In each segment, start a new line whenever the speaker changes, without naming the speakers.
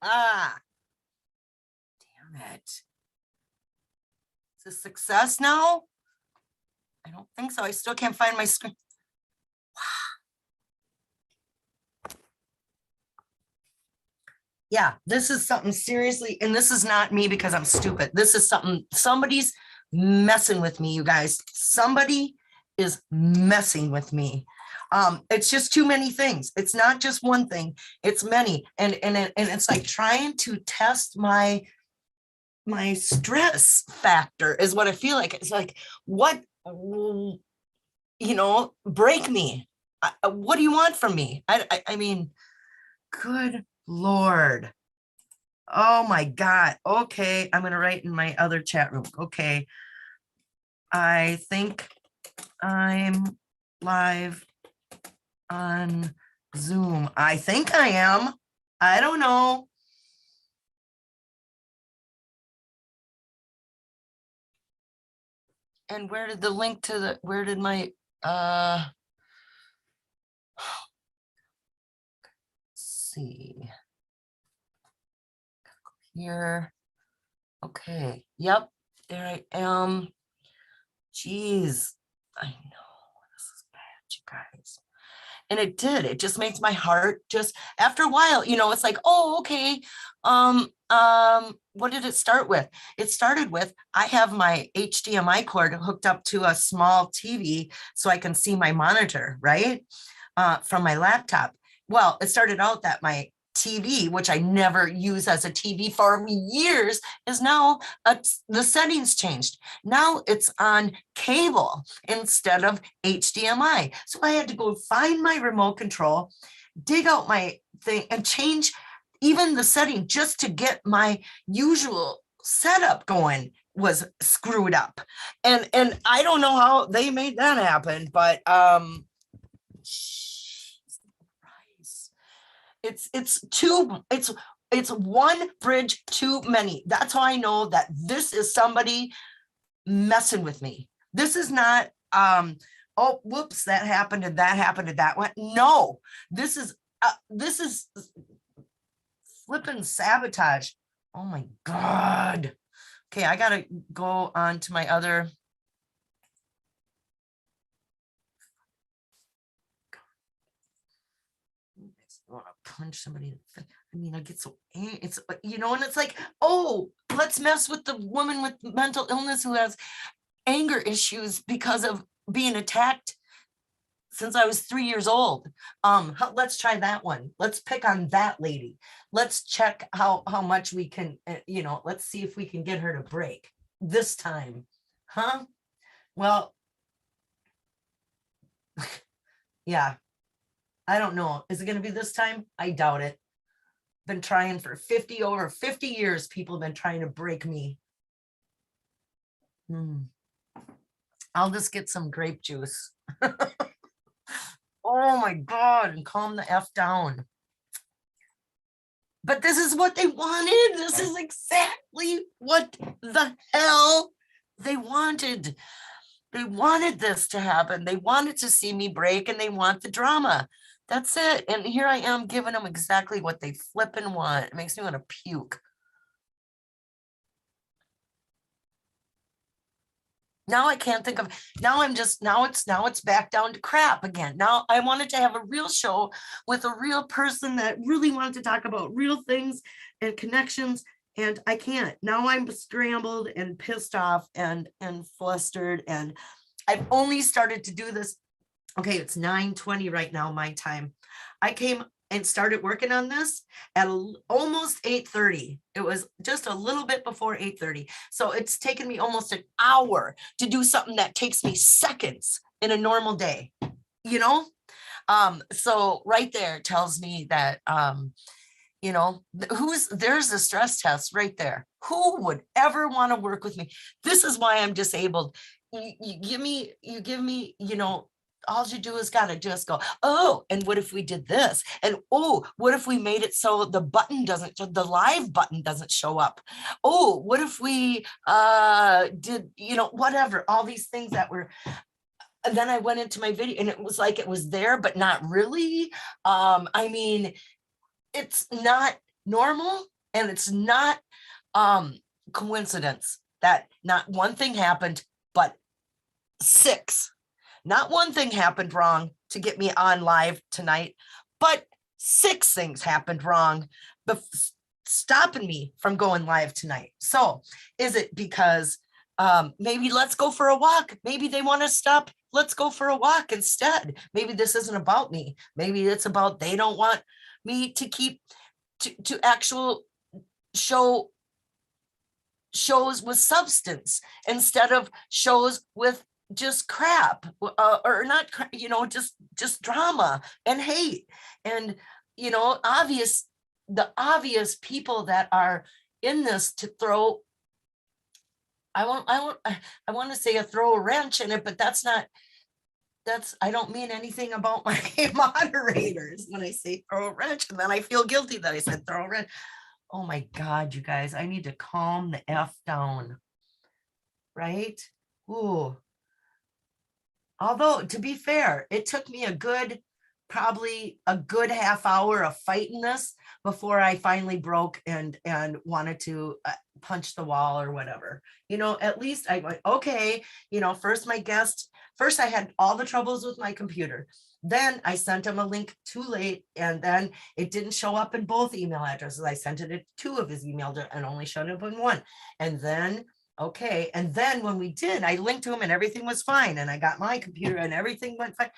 Ah, damn it. Is this success now? I don't think so. I still can't find my screen. Yeah, this is something seriously, and this is not me because I'm stupid. This is something, somebody's messing with me, you guys. Somebody is messing with me. It's just too many things. It's not just one thing, it's many. And it's like trying to test my stress factor is what I feel like. It's like, what, break me. What do you want from me? I mean, good Lord. Oh my God. Okay. I'm going to write in my other chat room. Okay. I think I'm live on Zoom. I think I am. I don't know. And where did the link to the, where did my, see here. Okay. Yep. There I am. Jeez. I know this is bad, you guys. And it just makes my heart just after a while, it's like, oh, okay. What did it start with? It started with, I have my HDMI cord hooked up to a small TV so I can see my monitor, right? From my laptop. Well, it started out that my TV, which I never use as a TV for years, is now the settings changed. Now it's on cable instead of HDMI. So I had to go find my remote control, dig out my thing and change even the setting just to get my usual setup going was screwed up. And I don't know how they made that happen, but it's one bridge too many. That's how I know that this is somebody messing with me. This is not oh whoops, that happened and that happened and that went. No, this is flipping sabotage. Oh my God. Okay, I gotta go on to my other. I want to punch somebody. I mean, I get so it's and it's like, oh, let's mess with the woman with mental illness who has anger issues because of being attacked since I was 3 years old. Let's try that one. Let's pick on that lady. Let's check how much we can, let's see if we can get her to break this time. Huh? Well, yeah. I don't know. Is it going to be this time? I doubt it. Been trying for over 50 years. People have been trying to break me. I'll just get some grape juice. Oh my God, and calm the F down. But this is what they wanted. This is exactly what the hell they wanted. They wanted this to happen. They wanted to see me break and they want the drama. That's it. And here I am giving them exactly what they flipping want. It makes me want to puke. Now I can't think of, now it's back down to crap again. Now I wanted to have a real show with a real person that really wanted to talk about real things and connections, and I can't. Now I'm scrambled and pissed off and flustered, and I've only started to do this. Okay, it's 9:20 right now, my time. I came and started working on this at almost 8:30. It was just a little bit before 8:30. So it's taken me almost an hour to do something that takes me seconds in a normal day, So right there tells me that, there's a stress test right there. Who would ever want to work with me? This is why I'm disabled. You give me, all you do is gotta just go, oh, and what if we did this? And oh, what if we made it so the live button doesn't show up? Oh, what if we did, whatever, all these things that were. And then I went into my video and it was like it was there, but not really. I mean, it's not normal, and it's not coincidence that not one thing happened, but six. Not one thing happened wrong to get me on live tonight, but six things happened wrong, stopping me from going live tonight. So is it because maybe let's go for a walk? Maybe they want to stop. Let's go for a walk instead. Maybe this isn't about me. Maybe it's about they don't want me to keep to actual shows with substance instead of shows with just crap, or not, just drama and hate. And, the obvious people that are in this to throw, I want to say throw a wrench in it, but I don't mean anything about my moderators when I say throw a wrench, and then I feel guilty that I said throw a wrench. Oh my God, you guys, I need to calm the F down, right? Ooh. Although, to be fair, it took me probably a good half hour of fighting this before I finally broke and wanted to punch the wall or whatever. At least I went, okay, first I had all the troubles with my computer. Then I sent him a link too late, and then it didn't show up in both email addresses. I sent it to two of his email and only showed up in one. And then okay. And then when we did, I linked to him and everything was fine. And I got my computer and everything went fine.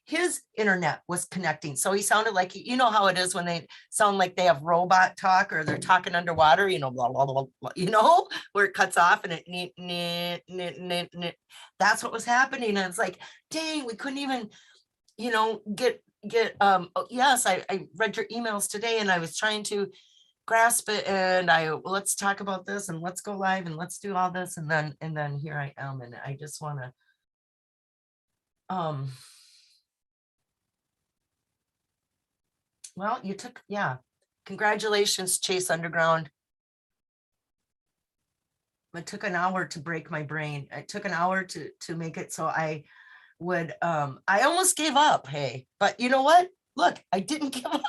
His internet was connecting. So he sounded like, how it is when they sound like they have robot talk or they're talking underwater, blah, blah, blah, blah, where it cuts off and it, that's what was happening. And it's like, dang, we couldn't even, get, yes, I read your emails today and I was trying to grasp it, and let's talk about this and let's go live and let's do all this, and then here I am, and I just want to well, congratulations, Chase Underground. It took an hour to break my brain. It took an hour to make it so I would I almost gave up. Hey, but you know what, look, I didn't give up.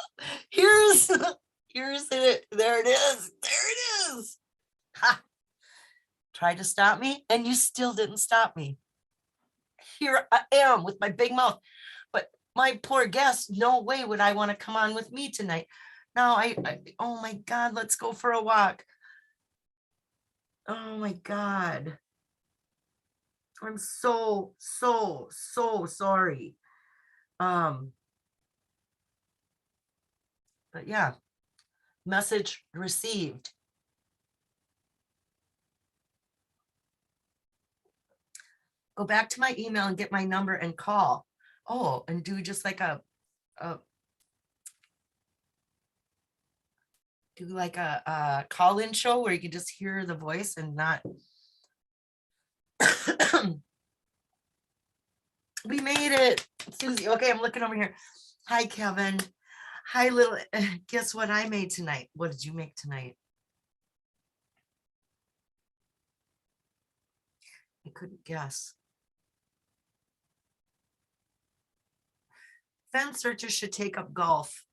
Here's it. There it is. Ha! Tried to stop me and you still didn't stop me. Here I am with my big mouth, but my poor guest, no way would I want to come on with me tonight. Now oh my God, let's go for a walk. Oh my God. I'm so sorry. But yeah, message received. Go back to my email and get my number and call. Oh, and do just like a call-in show where you can just hear the voice and not. We made it, Susie. Okay, I'm looking over here. Hi, Kevin. Hi, little. Guess what I made tonight? What did you make tonight? I couldn't guess. Fan searchers should take up golf.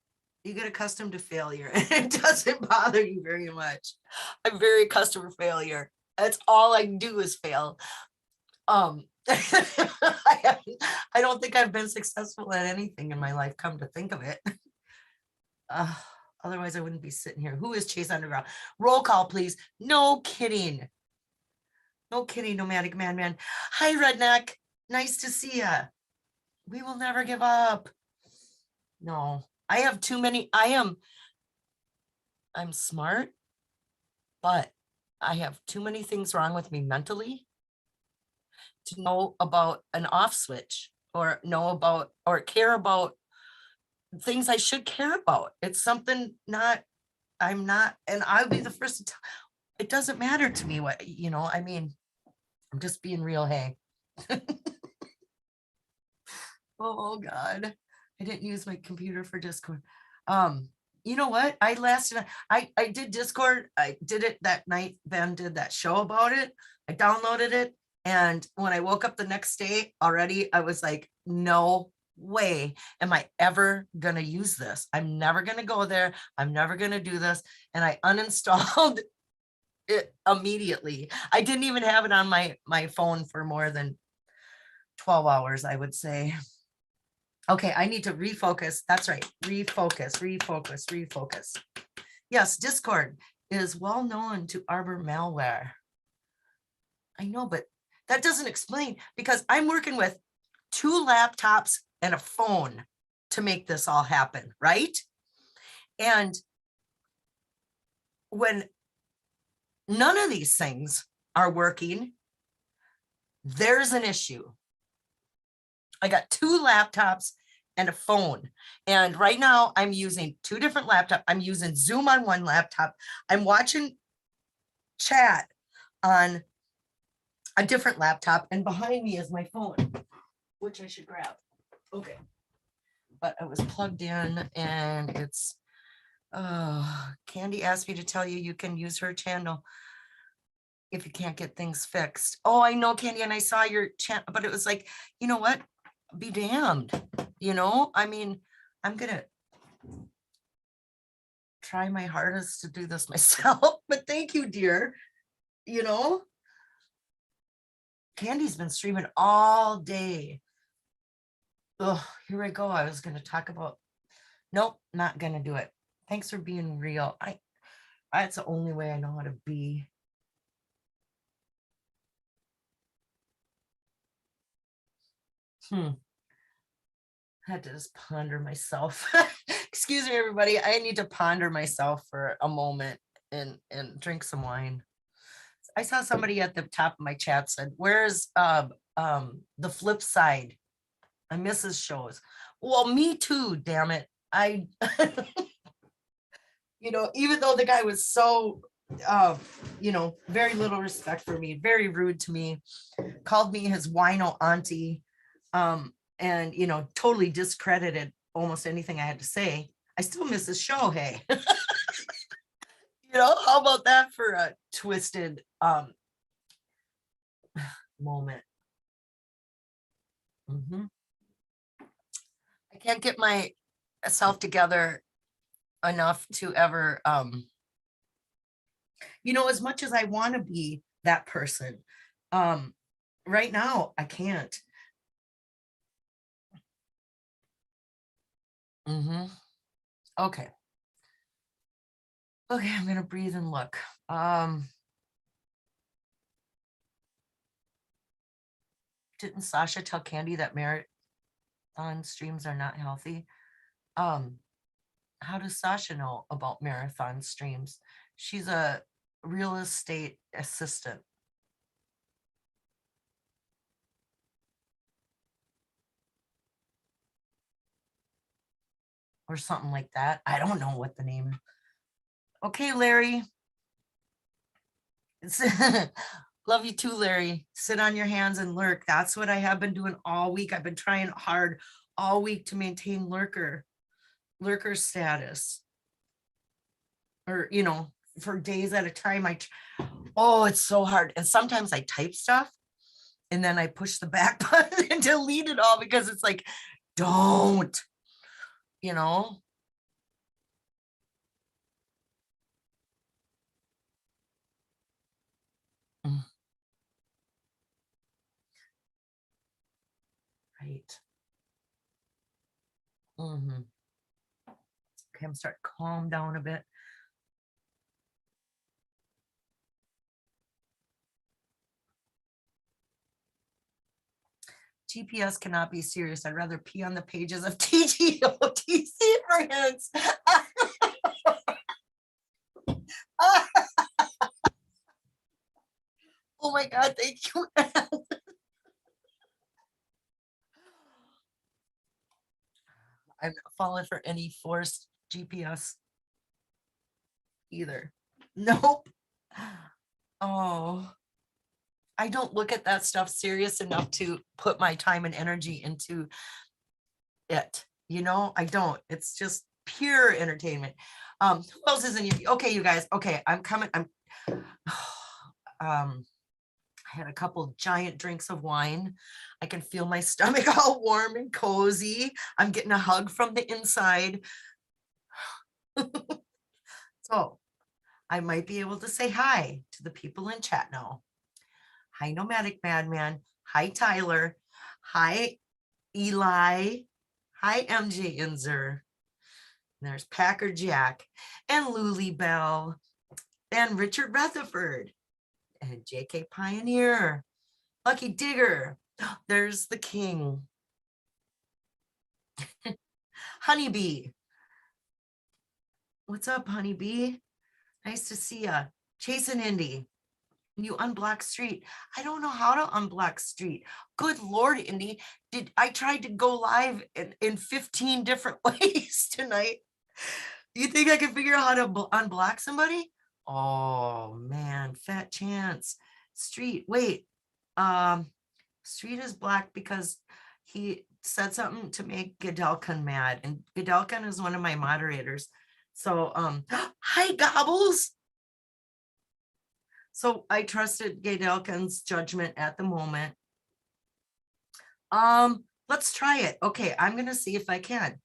You get accustomed to failure and it doesn't bother you very much. I'm very accustomed to failure. That's all I do is fail. I don't think I've been successful at anything in my life, come to think of it. Otherwise I wouldn't be sitting here. Who is Chase Underground? Roll call, please. No kidding. No kidding, Nomadic Man. Hi, Redneck. Nice to see you. We will never give up. No, I have too many. I'm smart, but I have too many things wrong with me mentally to know about an off switch or know about or care about things I should care about. It's something I'm not, and I'll be the first to tell, it doesn't matter to me what, I mean, I'm just being real, hey. Oh God, I didn't use my computer for Discord. You know what? I did Discord. I did it that night. Ben did that show about it. I downloaded it. And when I woke up the next day already, I was like, no way am I ever going to use this. I'm never going to go there. I'm never going to do this. And I uninstalled it immediately. I didn't even have it on my phone for more than 12 hours, I would say. Okay, I need to refocus. That's right. Refocus. Yes, Discord is well known to harbor malware. I know, but that doesn't explain, because I'm working with 2 laptops and a phone to make this all happen, right? And when none of these things are working, there's an issue. I got 2 laptops and a phone. And right now I'm using 2 different laptops. I'm using Zoom on one laptop. I'm watching chat on a different laptop, and behind me is my phone, which I should grab. Okay. But I was plugged in, and it's, Candy asked me to tell you, you can use her channel if you can't get things fixed. Oh, I know, Candy, and I saw your channel, but it was like, you know what? Be damned. You know, I mean, I'm gonna try my hardest to do this myself, but thank you, dear. You know, Candy's been streaming all day. Oh, here I go. I was going to talk about, nope, not going to do it. Thanks for being real. That's the only way I know how to be. I had to just ponder myself. Excuse me, everybody. I need to ponder myself for a moment and drink some wine. I saw somebody at the top of my chat said, where's the flip side? I miss his shows. Well, me too, damn it. I you know, even though the guy was so you know, very little respect for me, very rude to me, called me his wino auntie, and you know, totally discredited almost anything I had to say. I still miss his show, hey. You know, how about that for a twisted moment? I can't get myself together enough to ever you know, as much as I want to be that person, right now I can't. Okay, I'm gonna breathe and look. Didn't Sasha tell Candy that marathon streams are not healthy? How does Sasha know about marathon streams? She's a real estate assistant. Or something like that. I don't know what the name is. Okay, Larry. Love you too, Larry. Sit on your hands and lurk. That's what I have been doing all week. I've been trying hard all week to maintain lurker status. Or, you know, for days at a time. Oh, it's so hard. And sometimes I type stuff and then I push the back button and delete it all, because it's like, don't, you know. Right. Okay, I'm starting to calm down a bit. GPS cannot be serious. I'd rather pee on the pages of TGOTC for hints. Oh my God, thank you. I'm not falling for any forced GPS either. Nope. Oh, I don't look at that stuff serious enough to put my time and energy into it. You know, I don't. It's just pure entertainment. Who else is in you? Okay, you guys. Okay, I'm coming. I'm I had a couple giant drinks of wine. I can feel my stomach all warm and cozy. I'm getting a hug from the inside. So I might be able to say hi to the people in chat now. Hi, Nomadic Madman. Hi, Tyler. Hi, Eli. Hi, MJ Inzer. There's Packer Jack and Luli Bell and Richard Rutherford and JK Pioneer. Lucky Digger. There's the king. Honeybee. What's up, Honeybee? Nice to see ya. Chasing Indy. You unblock Street. I don't know how to unblock Street. Good Lord, Indy. I tried to go live in 15 different ways tonight. Do you think I can figure out how to unblock somebody? Oh man, fat chance. Street, wait. Street is blocked because he said something to make Gadelkin mad, and Gadelkin is one of my moderators. So hi Gobbles. So I trusted Gadelkin's judgment at the moment. Let's try it. Okay, I'm gonna see if I can.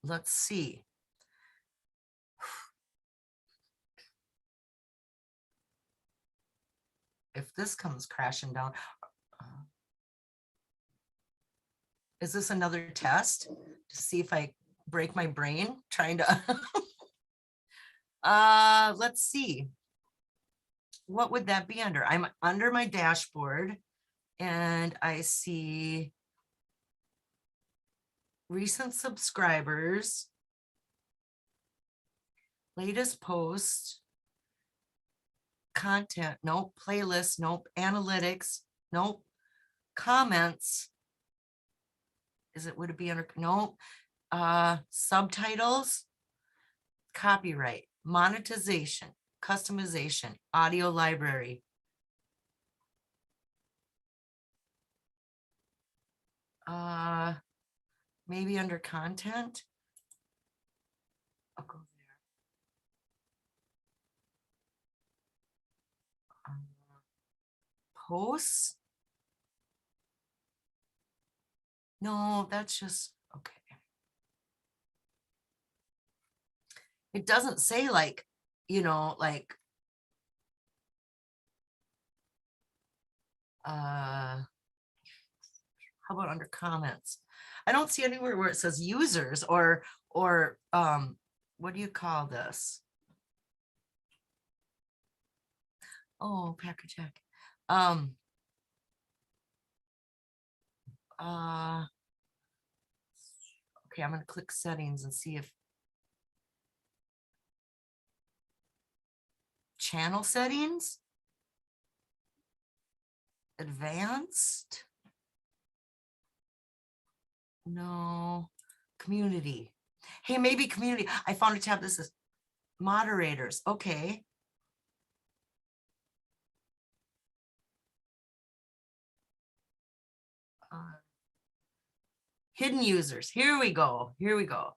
Let's see. If this comes crashing down. Is this another test to see if I break my brain trying to let's see. What would that be under? I'm under my dashboard and I see recent subscribers, latest post, content, nope, playlist, nope, analytics, nope, comments. Would it be under, nope, subtitles, copyright, monetization, customization, audio library. Maybe under content. I'll go there. Posts. No, that's just, okay. It doesn't say like, you know, like, how about under comments? I don't see anywhere where it says users or what do you call this? Oh, Packer Jack. Okay, I'm going to click settings and see if channel settings, advanced. No, community. Hey, maybe community. I found a tab. This is moderators. Okay. Hidden users. Here we go. Here we go.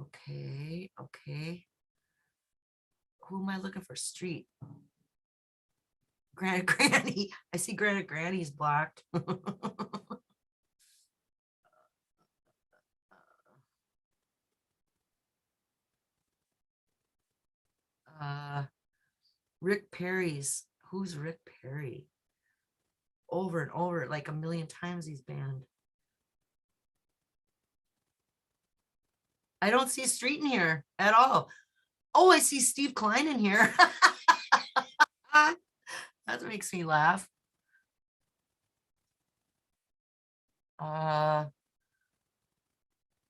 Okay. Okay. Who am I looking for? Street. Granite Granny. I see Granite Granny's blocked. Rick Perry's. Who's Rick Perry? Over and over, like a million times he's banned. I don't see Street in here at all. Oh, I see Steve Klein in here. That makes me laugh.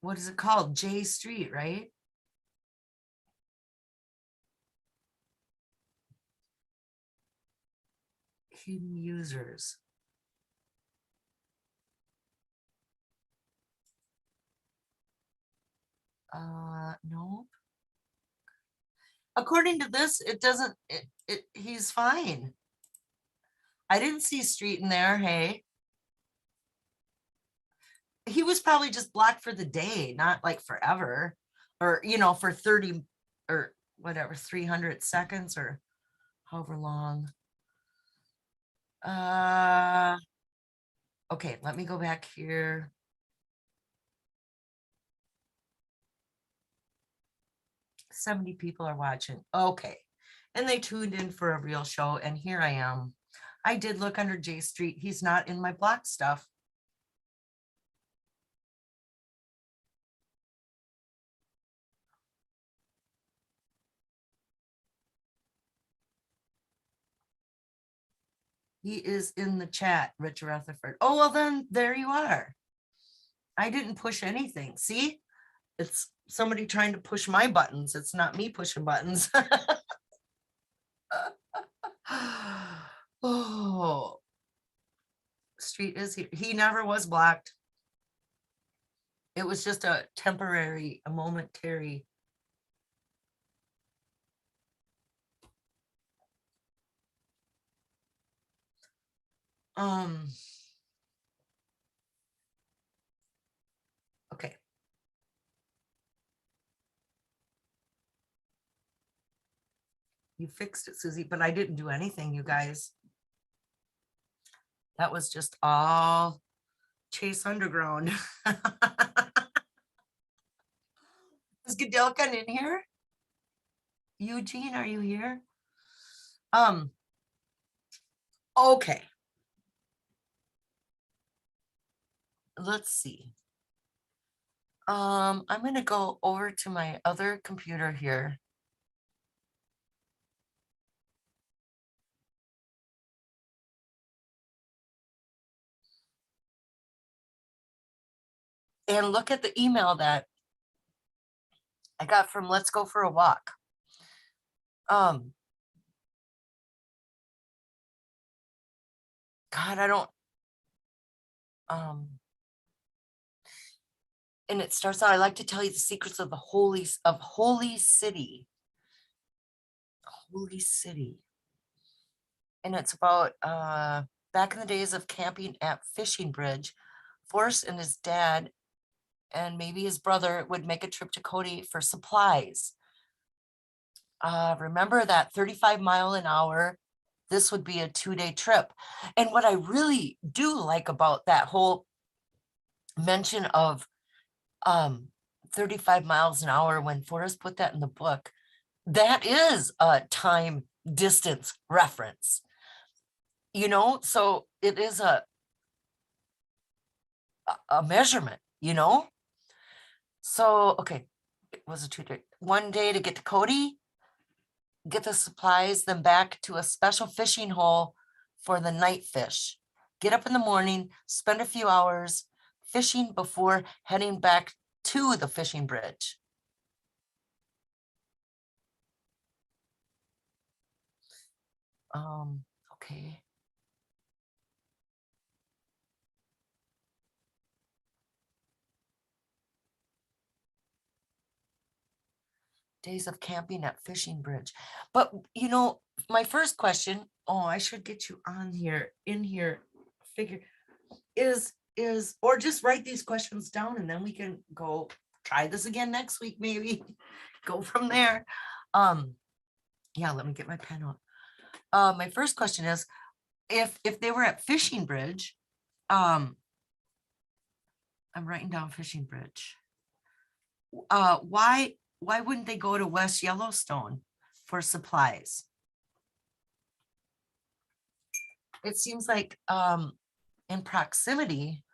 What is it called? J Street, right? Hidden users. No. According to this, it doesn't, he's fine. I didn't see Street in there, hey. he was probably just blocked for the day, not like forever, or, for 30 or whatever, 300 seconds or however long. Okay, let me go back here. "70 people are watching." Okay. And they tuned in for a real show. And here I am. I did look under J Street. He's not in my block stuff. He is in the chat, Rich Rutherford. Oh, well, then there you are. I didn't push anything. See, it's somebody trying to push my buttons. It's not me pushing buttons. Oh, Street is here. He never was blocked. It was just a temporary, a momentary. Okay. You fixed it, Susie, but I didn't do anything, you guys. That was just all Chase Underground. Is Gadelka in here? Eugene, are you here? Okay. Let's see. I'm going to go over to my other computer here. And look at the email that I got from Let's Go for a Walk. God, I don't, and it starts out, "I like to tell you the secrets of the Holy City. Holy City. And it's about back in the days of camping at Fishing Bridge, Forrest and his dad and maybe his brother would make a trip to Cody for supplies. Remember that 35 mile an hour, this would be a 2-day trip. And what I really do like about that whole mention of 35 miles an hour, when Forrest put that in the book, that is a time distance reference, so it is a measurement, so okay, it was a 2-day, 1 day to get to Cody, get the supplies, then back to a special fishing hole for the night fish. Get up in the morning, spend a few hours fishing before heading back to the fishing bridge. Okay. Days of camping at Fishing Bridge. But my first question, I should get you on here, in here, figure is, or just write these questions down and then we can go try this again next week, maybe go from there. Yeah, let me get my pen out. My first question is, if they were at Fishing Bridge, I'm writing down Fishing Bridge. Why wouldn't they go to West Yellowstone for supplies? It seems like in proximity.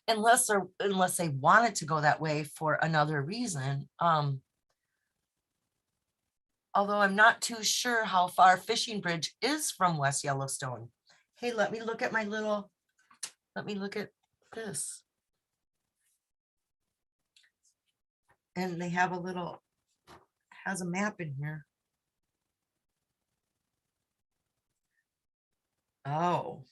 Unless they wanted to go that way for another reason. Although I'm not too sure how far Fishing Bridge is from West Yellowstone. Hey, let me look at this. And they have has a map in here. Oh.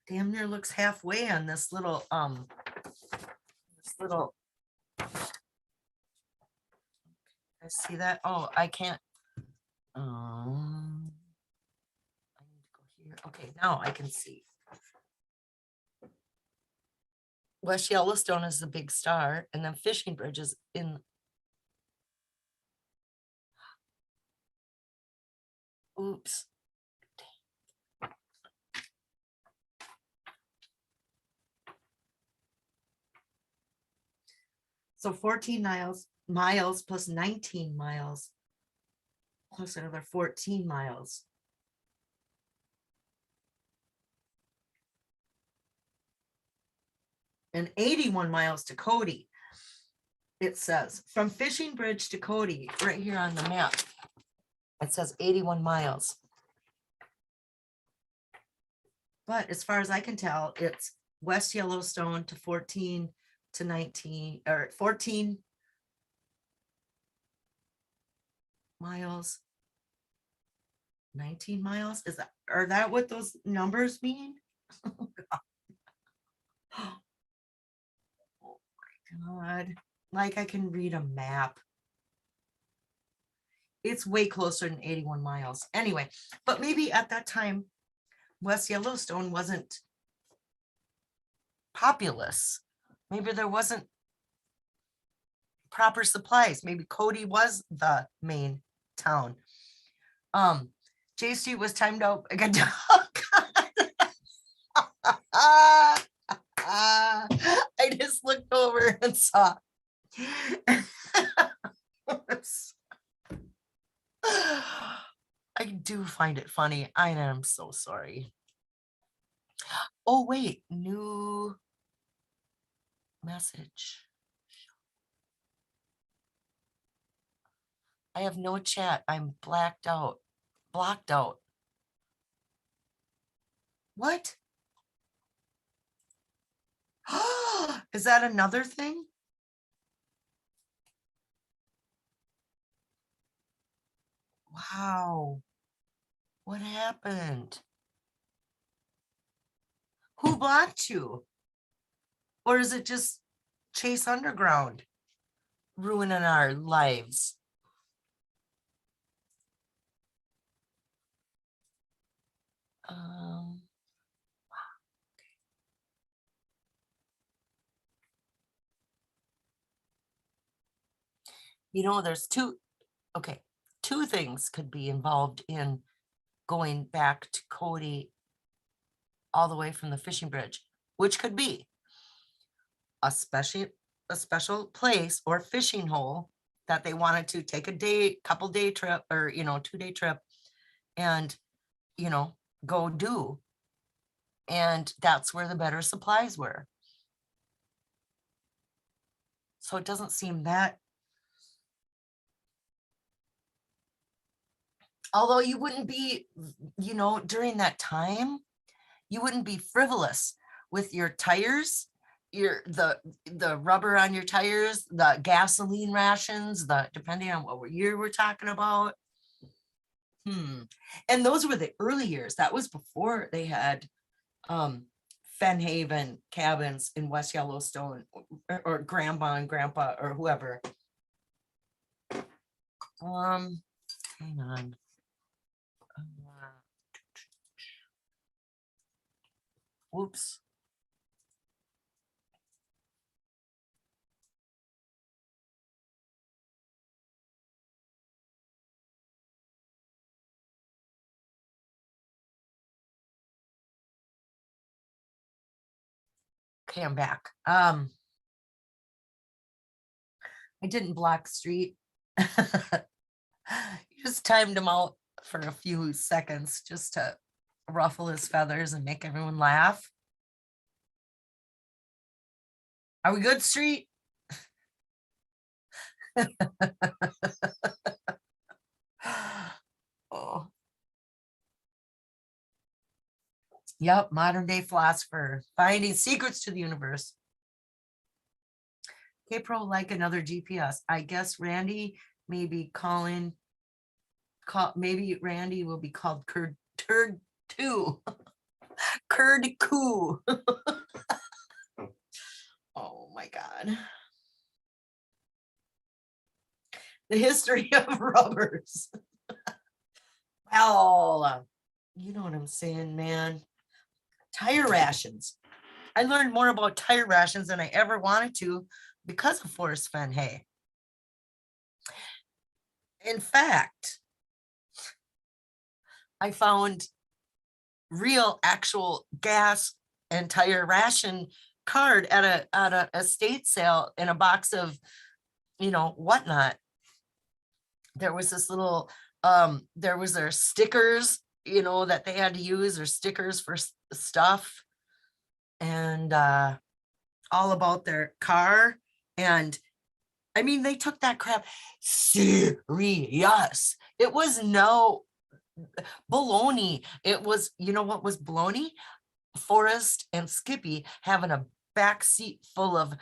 Damn near looks halfway on this little, I see that. Oh, I can't. Okay, now I can see. West Yellowstone is the big star, and then Fishing Bridge is in. Oops. So 14 miles plus 19 miles plus another 14 miles. And 81 miles to Cody. It says from Fishing Bridge to Cody, right here on the map. It says 81 miles. But as far as I can tell, it's West Yellowstone to 14 to 19 or 14 miles, 19 miles. Is that, are that what those numbers mean? Oh my God. Like I can read a map. It's way closer than 81 miles. Anyway, but maybe at that time, West Yellowstone wasn't populous. Maybe there wasn't proper supplies. Maybe Cody was the main town. J Street was timed out again. Oh, I just looked over and saw. I do find it funny. I am so sorry. Oh, wait, new message. I have no chat. I'm blacked out, blocked out. What? Is that another thing? Wow. What happened? Who blocked you? Or is it just Chase Underground ruining our lives? Um, you know, there's two things could be involved in going back to Cody all the way from the fishing bridge, which could be a special place or fishing hole that they wanted to take a couple day trip or, 2-day trip and, go do. And that's where the better supplies were. So it doesn't seem that, although you wouldn't be, during that time, you wouldn't be frivolous with your tires, the rubber on your tires, the gasoline rations, depending on what year we're talking about. And those were the early years. That was before they had Fennhaven cabins in West Yellowstone or grandma and grandpa or whoever. Hang on. Whoops. Okay, I'm back. I didn't block Street. Just timed him out for a few seconds just to ruffle his feathers and make everyone laugh. Are we good, Street? Oh. Yep, modern day philosopher, finding secrets to the universe. K-Pro like another GPS. I guess Randy may be maybe Randy will be called Turd 2. Curd Coo. Oh my God. The history of rubbers. Well, You know what I'm saying, man. Tire rations. I learned more about tire rations than I ever wanted to because of Forrest Fennhaven. In fact, I found real actual gas and tire ration card at a estate sale in a box of, you know, whatnot. There was this little there was their stickers, you know, that they had to use, or stickers for stuff, and all about their car. And I mean, they took that crap serious. It was no baloney. It was, you know what was baloney? Forrest and Skippy having a back seat full of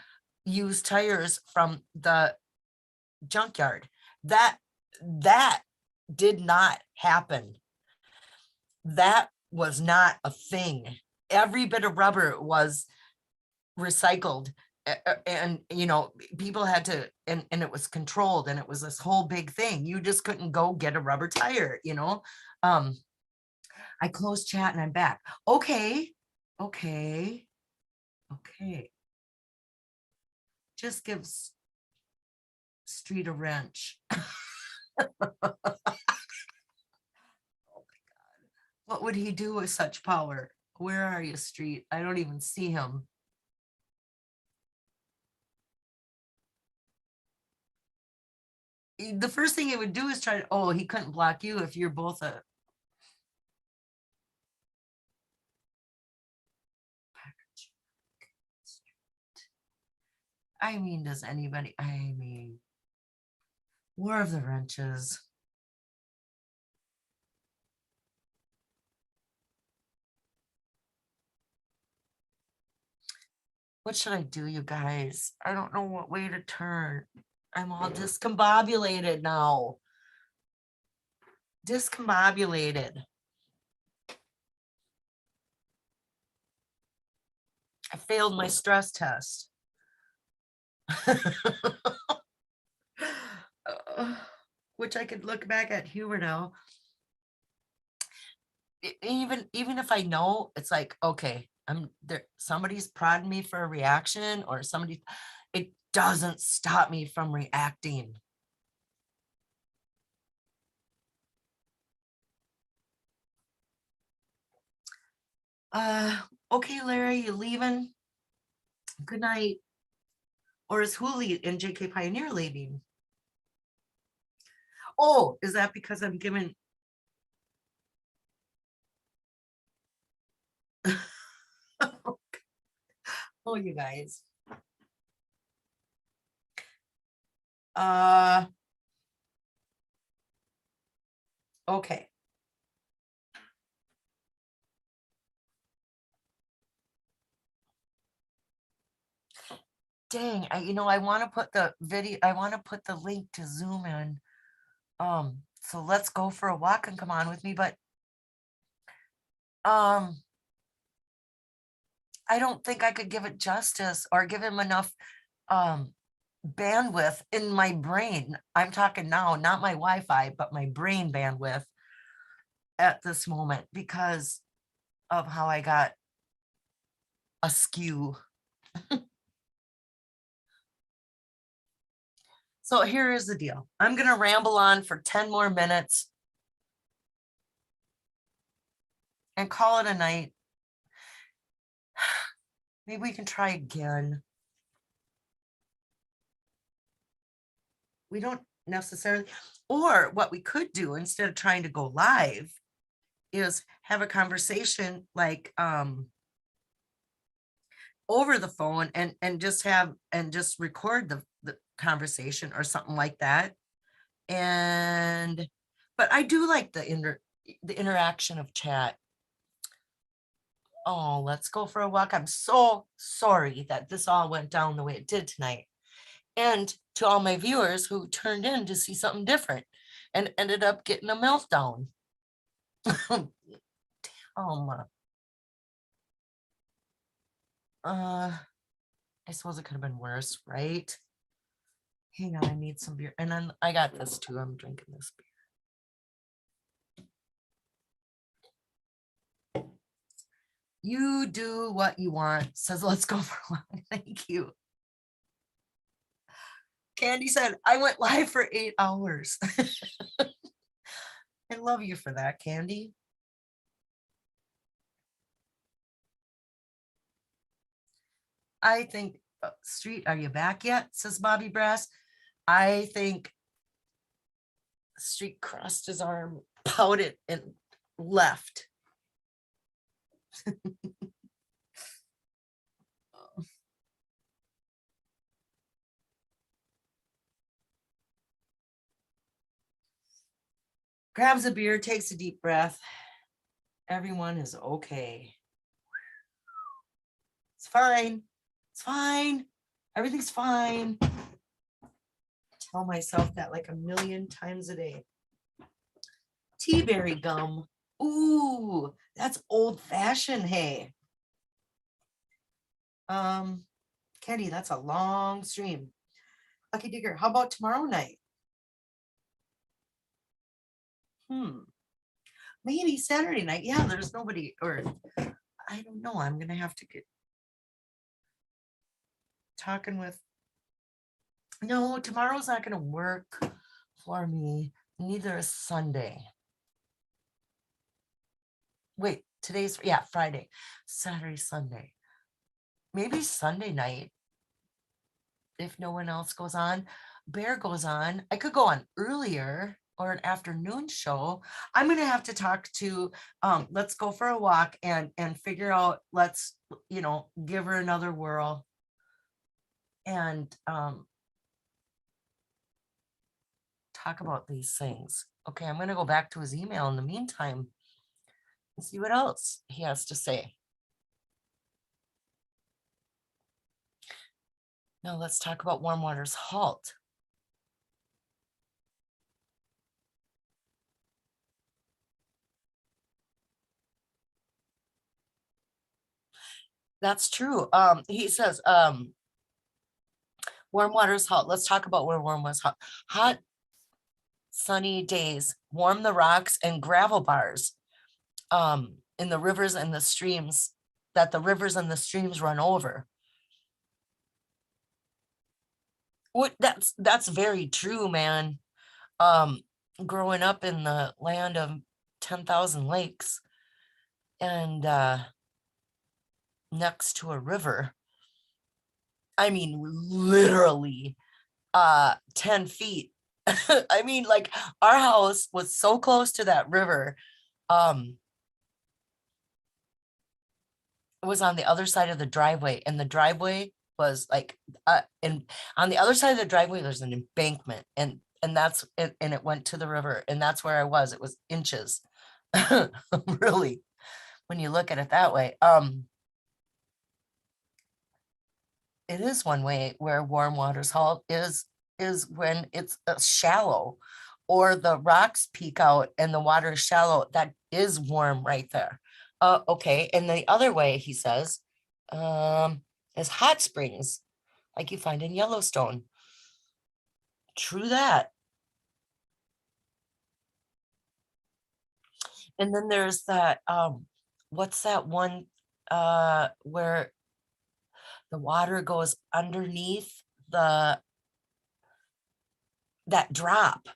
used tires from the junkyard. That did not happen. That was not a thing. Every bit of rubber was recycled, and you know, people had to, and it was controlled, and it was this whole big thing. You just couldn't go get a rubber tire, you know. I closed chat and I'm back. Okay, okay, okay. Just gives Street a wrench. What would he do with such power? Where are you, Street? I don't even see him. The first thing he would do is try to, oh, he couldn't block you if you're both a I mean, does anybody, I mean, War of the Wrenches. What should I do, you guys? I don't know what way to turn. I'm all discombobulated now. Discombobulated. I failed my stress test. Which I could look back at humor now. Even if I know, it's like, okay, I'm there, somebody's prodding me for a reaction, or somebody, it doesn't stop me from reacting. Okay, Larry, you leaving? Good night. Or is Huli and JK Pioneer leaving? Oh, is that because I'm giving oh, you guys. Uh, okay. Dang, you know, I want to put the video, I want to put the link to Zoom in. So let's go for a walk and come on with me, but um, I don't think I could give it justice or give him enough bandwidth in my brain. I'm talking now, not my Wi-Fi, but my brain bandwidth at this moment because of how I got askew. So here is the deal. I'm going to ramble on for 10 more minutes and call it a night. Maybe we can try again. We don't necessarily, or what we could do instead of trying to go live is have a conversation like over the phone and just record the conversation or something like that. And but I do like the interaction of chat. Oh, let's go for a walk. I'm so sorry that this all went down the way it did tonight. And to all my viewers who turned in to see something different and ended up getting a meltdown. Oh, I suppose it could have been worse, right? Hang on, I need some beer. And then I got this too. I'm drinking this beer. You do what you want. Says, let's go for a walk. Thank you. Candy said, I went live for 8 hours. I love you for that, Candy. I think, Street, are you back yet? Says Bobby Brass. I think Street crossed his arm, pouted, and left. Grabs a beer, takes a deep breath. Everyone is okay. It's fine. It's fine. Everything's fine. I tell myself that like a million times a day. Tea berry gum. Ooh, that's old fashioned. Hey. Kenny, that's a long stream. Lucky Digger, how about tomorrow night? Maybe Saturday night. Yeah, there's nobody, or I don't know. I'm gonna have to get talking with. No, tomorrow's not gonna work for me. Neither is Sunday. Wait, today's, yeah, Friday, Saturday, Sunday. Maybe Sunday night. If no one else goes on, Bear goes on. I could go on earlier or an afternoon show. I'm gonna have to talk to let's go for a walk and figure out, let's, you know, give her another whirl and talk about these things. Okay, I'm gonna go back to his email in the meantime and see what else he has to say. Now let's talk about Warm Water's halt. That's true. He says, Warm Water's halt. Let's talk about where warm was hot. Hot, sunny days, warm the rocks and gravel bars in the rivers and the streams that the rivers and the streams run over. What that's very true, man. Growing up in the land of 10,000 lakes and next to a river. I mean, literally 10 feet. I mean, like our house was so close to that river. It was on the other side of the driveway, and the driveway was like and on the other side of the driveway there's an embankment, and that's it, and it went to the river, and that's where I was. It was inches. Really, when you look at it that way. It is one way where warm water's halt is when it's shallow, or the rocks peek out and the water is shallow. That is warm right there. Okay, and the other way, he says, is hot springs, like you find in Yellowstone. True that. And then there's that, what's that one where the water goes underneath that drop?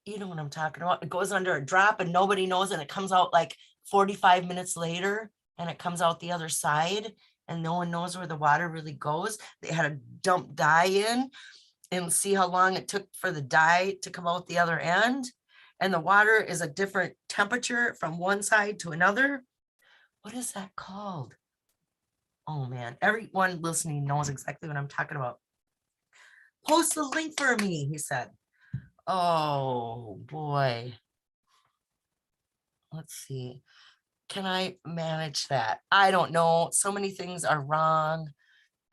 You know what I'm talking about? It goes under a drop and nobody knows, and it comes out like 45 minutes later, and it comes out the other side, and no one knows where the water really goes. They had to dump dye in and see how long it took for the dye to come out the other end. And the water is a different temperature from one side to another. What is that called? Oh man, everyone listening knows exactly what I'm talking about. Post the link for me, he said. Oh boy. Let's see. Can I manage that? I don't know. So many things are wrong.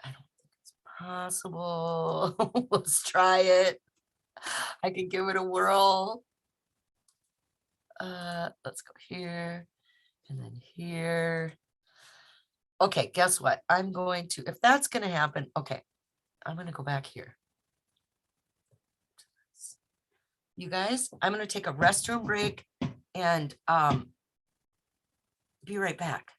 I don't think it's possible. Let's try it. I can give it a whirl. Let's go here and then here. Okay, guess what? I'm going to, if that's going to happen, okay, I'm going to go back here. You guys, I'm going to take a restroom break and be right back.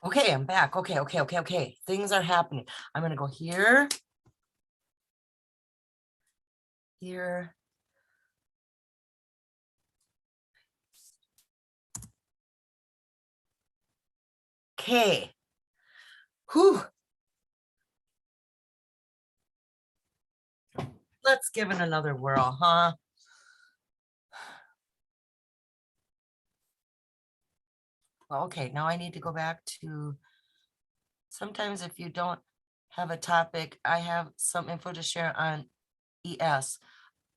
Okay, I'm back. Okay. Things are happening. I'm gonna go here. Here. Okay. Whew. Let's give it another whirl, huh? Okay, now I need to go back to, sometimes if you don't have a topic, I have some info to share on ES.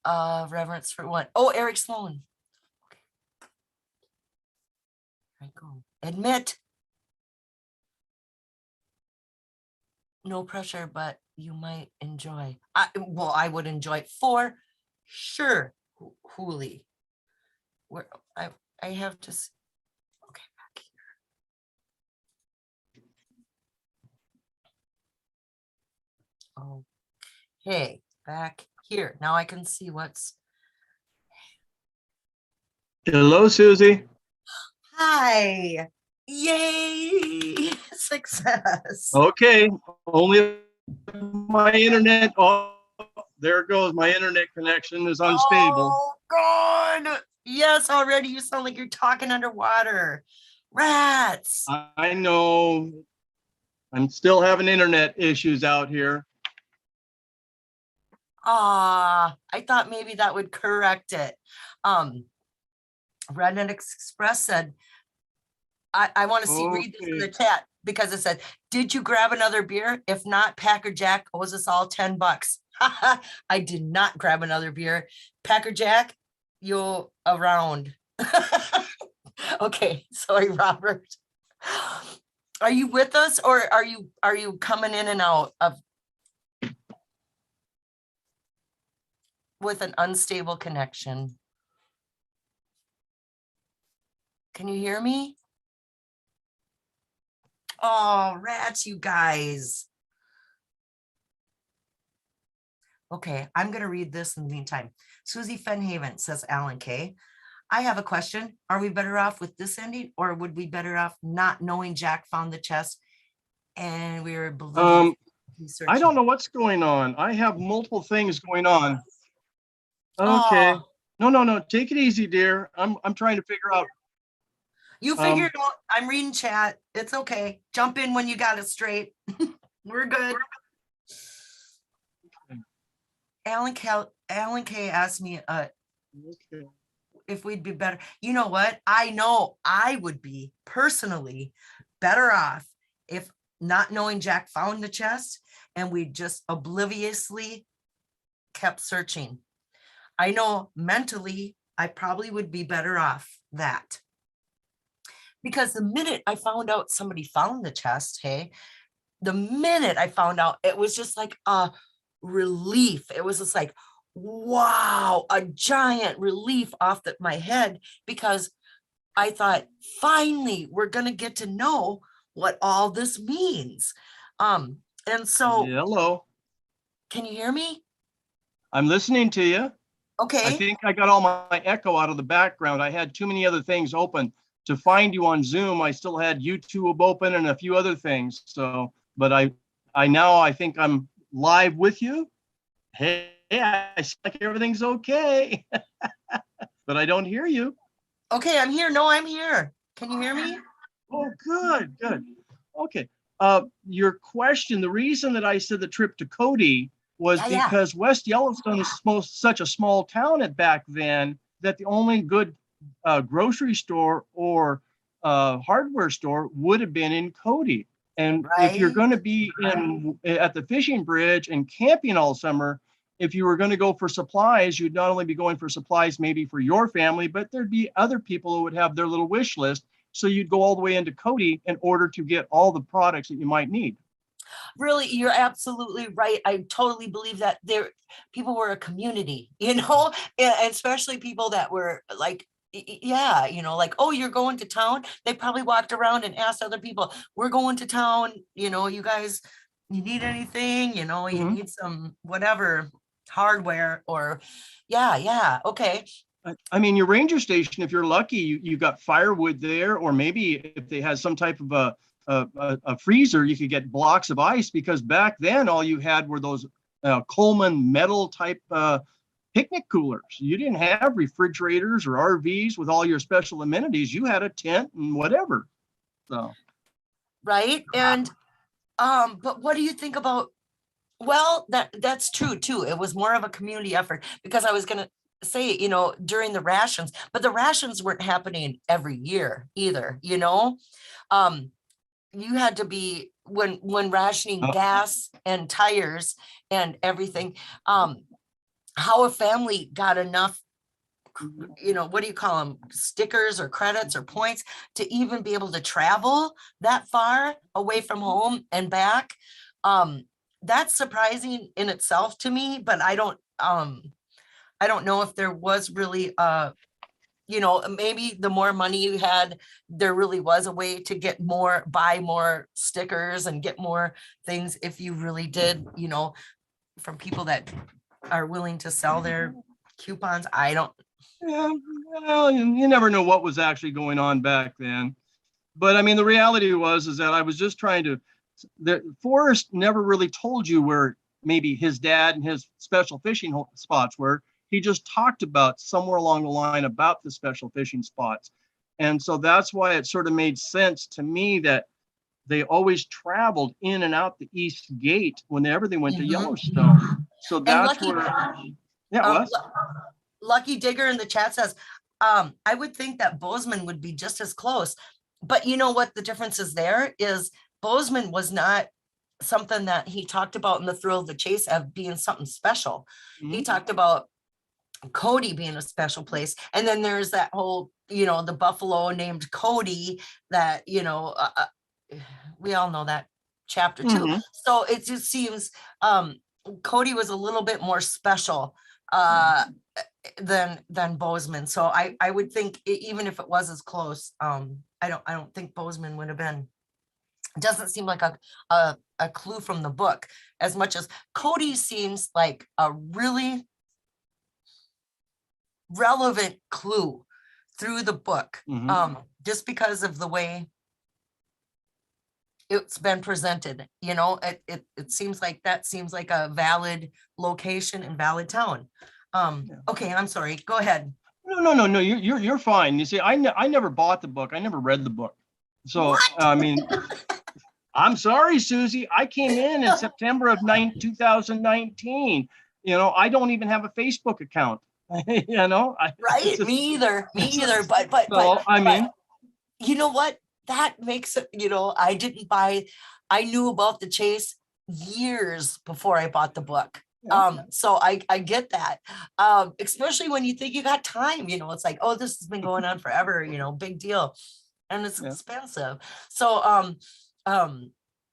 Reverence for what? Oh, Eric Sloan. Okay. Here I go. Admit. No pressure, but you might enjoy. Well, I would enjoy it for sure. Hooli. Where I have to. Okay, back here. Okay, back here. Now I can see what's.
Hello, Susie.
Hi. Yay. Success.
Okay, only my internet. Oh, there it goes. My internet connection is unstable.
Oh, God. Yes, already you sound like you're talking underwater. Rats.
I know. I'm still having internet issues out here.
I thought maybe that would correct it. Rednet Express said, I want to see, read this in the chat because it said, did you grab another beer? If not, Packer Jack owes us all $10. I did not grab another beer. Packer Jack, you're around. Okay, sorry, Robert. Are you with us or are you coming in and out of with an unstable connection? Can you hear me? Oh, rats, you guys. Okay, I'm going to read this in the meantime. Susie Fennhaven says, Alan K. I have a question. Are we better off with this ending or would we better off not knowing Jack found the chest and we were oblivious?
I don't know what's going on. I have multiple things going on. Okay.
Oh,
No. Take it easy, dear. I'm trying to figure out.
you figured out. I'm reading chat. It's okay. Jump in when you got it straight. We're good. Alan K asked me
Okay.
if we'd be better. You know what? I know I would be personally better off if not knowing Jack found the chest and we just obliviously kept searching. I know mentally I probably would be better off that. Because the minute I found out somebody found the chest, hey, the minute I found out, it was just like a relief. It was just like, wow, a giant relief off my head because I thought, finally, we're going to get to know what all this means. And so,
Hello.
can you hear me?
I'm listening to you.
Okay.
I think I got all my echo out of the background. I had too many other things open. To find you on Zoom, I still had YouTube open and a few other things. So, but I think I'm live with you. Hey, I see like everything's okay, but I don't hear you.
Okay, I'm here. No, I'm here. Can you hear me?
Oh, good. Okay. Your question, the reason that I said the trip to Cody was because West Yellowstone is such a small town back then that the only good grocery store or hardware store would have been in Cody. And if you're going to be at the fishing bridge and camping all summer, if you were going to go for supplies, you'd not only be going for supplies maybe for your family, but there'd be other people who would have their little wish list. So you'd go all the way into Cody in order to get all the products that you might need.
Really, you're absolutely right. I totally believe that people were a community, and especially people that were like, yeah, like, oh, you're going to town. They probably walked around and asked other people, we're going to town, you guys, you need anything, you need some whatever hardware or yeah. Okay.
I mean, your ranger station, if you're lucky, you got firewood there, or maybe if they had some type of a freezer, you could get blocks of ice, because back then all you had were those Coleman metal type picnic coolers. You didn't have refrigerators or RVs with all your special amenities. You had a tent and whatever. So
right. And but what do you think about, well, that's true too. It was more of a community effort, because I was gonna say, during the rations, but the rations weren't happening every year either, you had to be, when rationing gas and tires and everything, how a family got enough, what do you call them, stickers or credits or points to even be able to travel that far away from home and back. That's surprising in itself to me, but I don't know if there was really maybe the more money you had, there really was a way to buy more stickers and get more things if you really did, from people that are willing to sell their coupons. I don't.
yeah, well, you never know what was actually going on back then. But I mean, the reality is that I was just trying to, Forrest never really told you where maybe his dad and his special fishing spots were. He just talked about somewhere along the line about the special fishing spots. And so that's why it sort of made sense to me that they always traveled in and out the East Gate whenever they went to Yellowstone. So that's where, yeah,
um,
Wes?
Lucky Digger in the chat says, I would think that Bozeman would be just as close. But you know what the difference is there is, Bozeman was not something that he talked about in the Thrill of the Chase of being something special. He talked about Cody being a special place. And then there's that whole, the buffalo named Cody that, we all know that chapter too. So it just seems Cody was a little bit more special than Bozeman. So I would think even if it was as close, I don't think Bozeman would have been. It doesn't seem like a clue from the book as much as Cody seems like a really relevant clue through the book, just because of the way it's been presented. It seems like a valid location and valid town. Okay, I'm sorry, go ahead.
No, you're fine. You see, I never bought the book. I never read the book. So
What?
I mean, I'm sorry, Susie. I came in September of 2019. I don't even have a Facebook account.
Right? Me either. But
so, I mean,
you know what? That makes it, I knew about the chase years before I bought the book. So I get that. Especially when you think you got time, it's like, oh, this has been going on forever, big deal. And it's expensive. So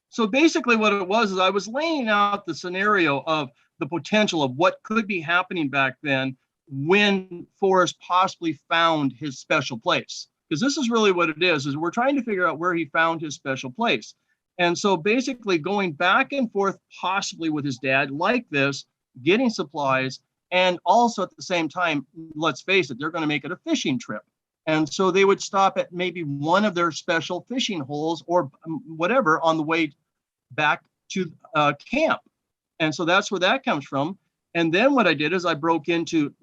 so basically what it was is I was laying out the scenario of the potential of what could be happening back then when Forrest possibly found his special place. Because this is really what it is we're trying to figure out where he found his special place. And so basically going back and forth, possibly with his dad like this, getting supplies, and also at the same time, let's face it, they're going to make it a fishing trip. And so they would stop at maybe one of their special fishing holes or whatever on the way back to camp. And so that's where that comes from. And then what I did is I broke into,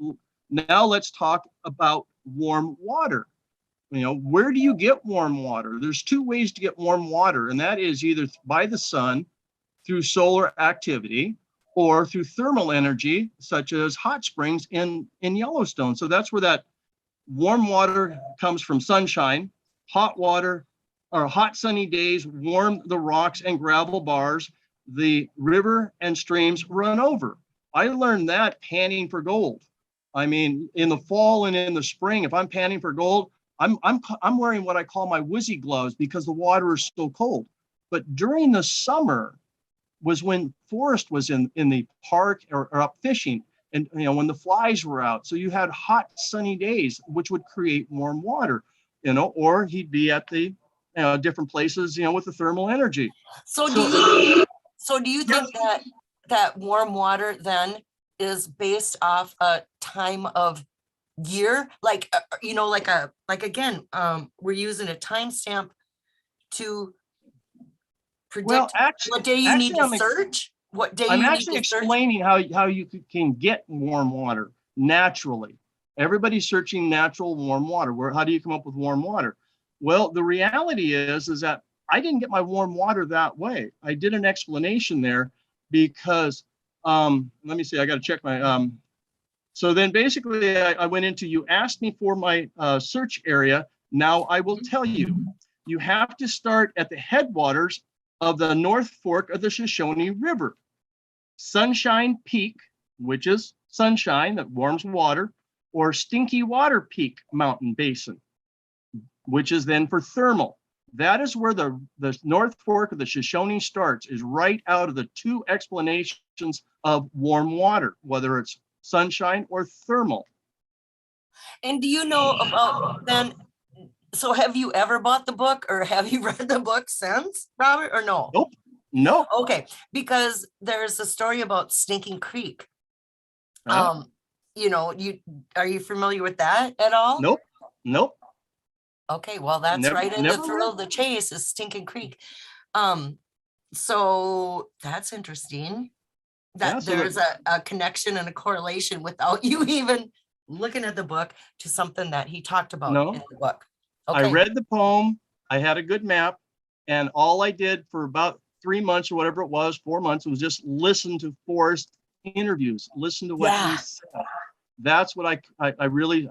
now let's talk about warm water. Where do you get warm water? There's two ways to get warm water, and that is either by the sun, through solar activity, or through thermal energy, such as hot springs in Yellowstone. So that's where that warm water comes from: sunshine, hot water, or hot sunny days warm the rocks and gravel bars the river and streams run over. I learned that panning for gold. I mean, in the fall and in the spring, if I'm panning for gold, I'm wearing what I call my woozy gloves because the water is so cold. But during the summer was when Forrest was in the park or up fishing, and when the flies were out. So you had hot sunny days, which would create warm water, or he'd be at the different places, with the thermal energy.
So do you think that warm water then is based off a time of year, like again, we're using a timestamp to
Well,
predict
actually,
what day you need
actually,
to search? What day
I'm
you need
actually
to search?
explaining how you can get warm water naturally. Everybody's searching natural warm water. How do you come up with warm water? Well, the reality is that I didn't get my warm water that way. I did an explanation there because let me see. I got to check my so then basically I went into, you asked me for my search area. Now I will tell you, you have to start at the headwaters of the North Fork of the Shoshone River. Sunshine Peak, which is sunshine that warms water, or Stinky Water Peak Mountain Basin, which is then for thermal. That is where the North Fork of the Shoshone starts, is right out of the two explanations of warm water, whether it's sunshine or thermal.
And do you know about then? So have you ever bought the book or have you read the book since, Robert, or no?
Nope. Nope.
Okay, because there's a story about Stinking Creek.
Huh?
You know, are you familiar with that at all?
Nope. Nope.
Okay, well, that's
Never,
right in the
never
thrill
read.
of the chase is Stinking Creek. So that's interesting
Yeah.
that there's a connection and a correlation without you even looking at the book to something that he talked about
No,
in the book.
I
Okay.
read the poem. I had a good map, and all I did for about 3 months or whatever it was, 4 months, was just listen to Forrest interviews, listen to what he
Yeah,
said. That's what I really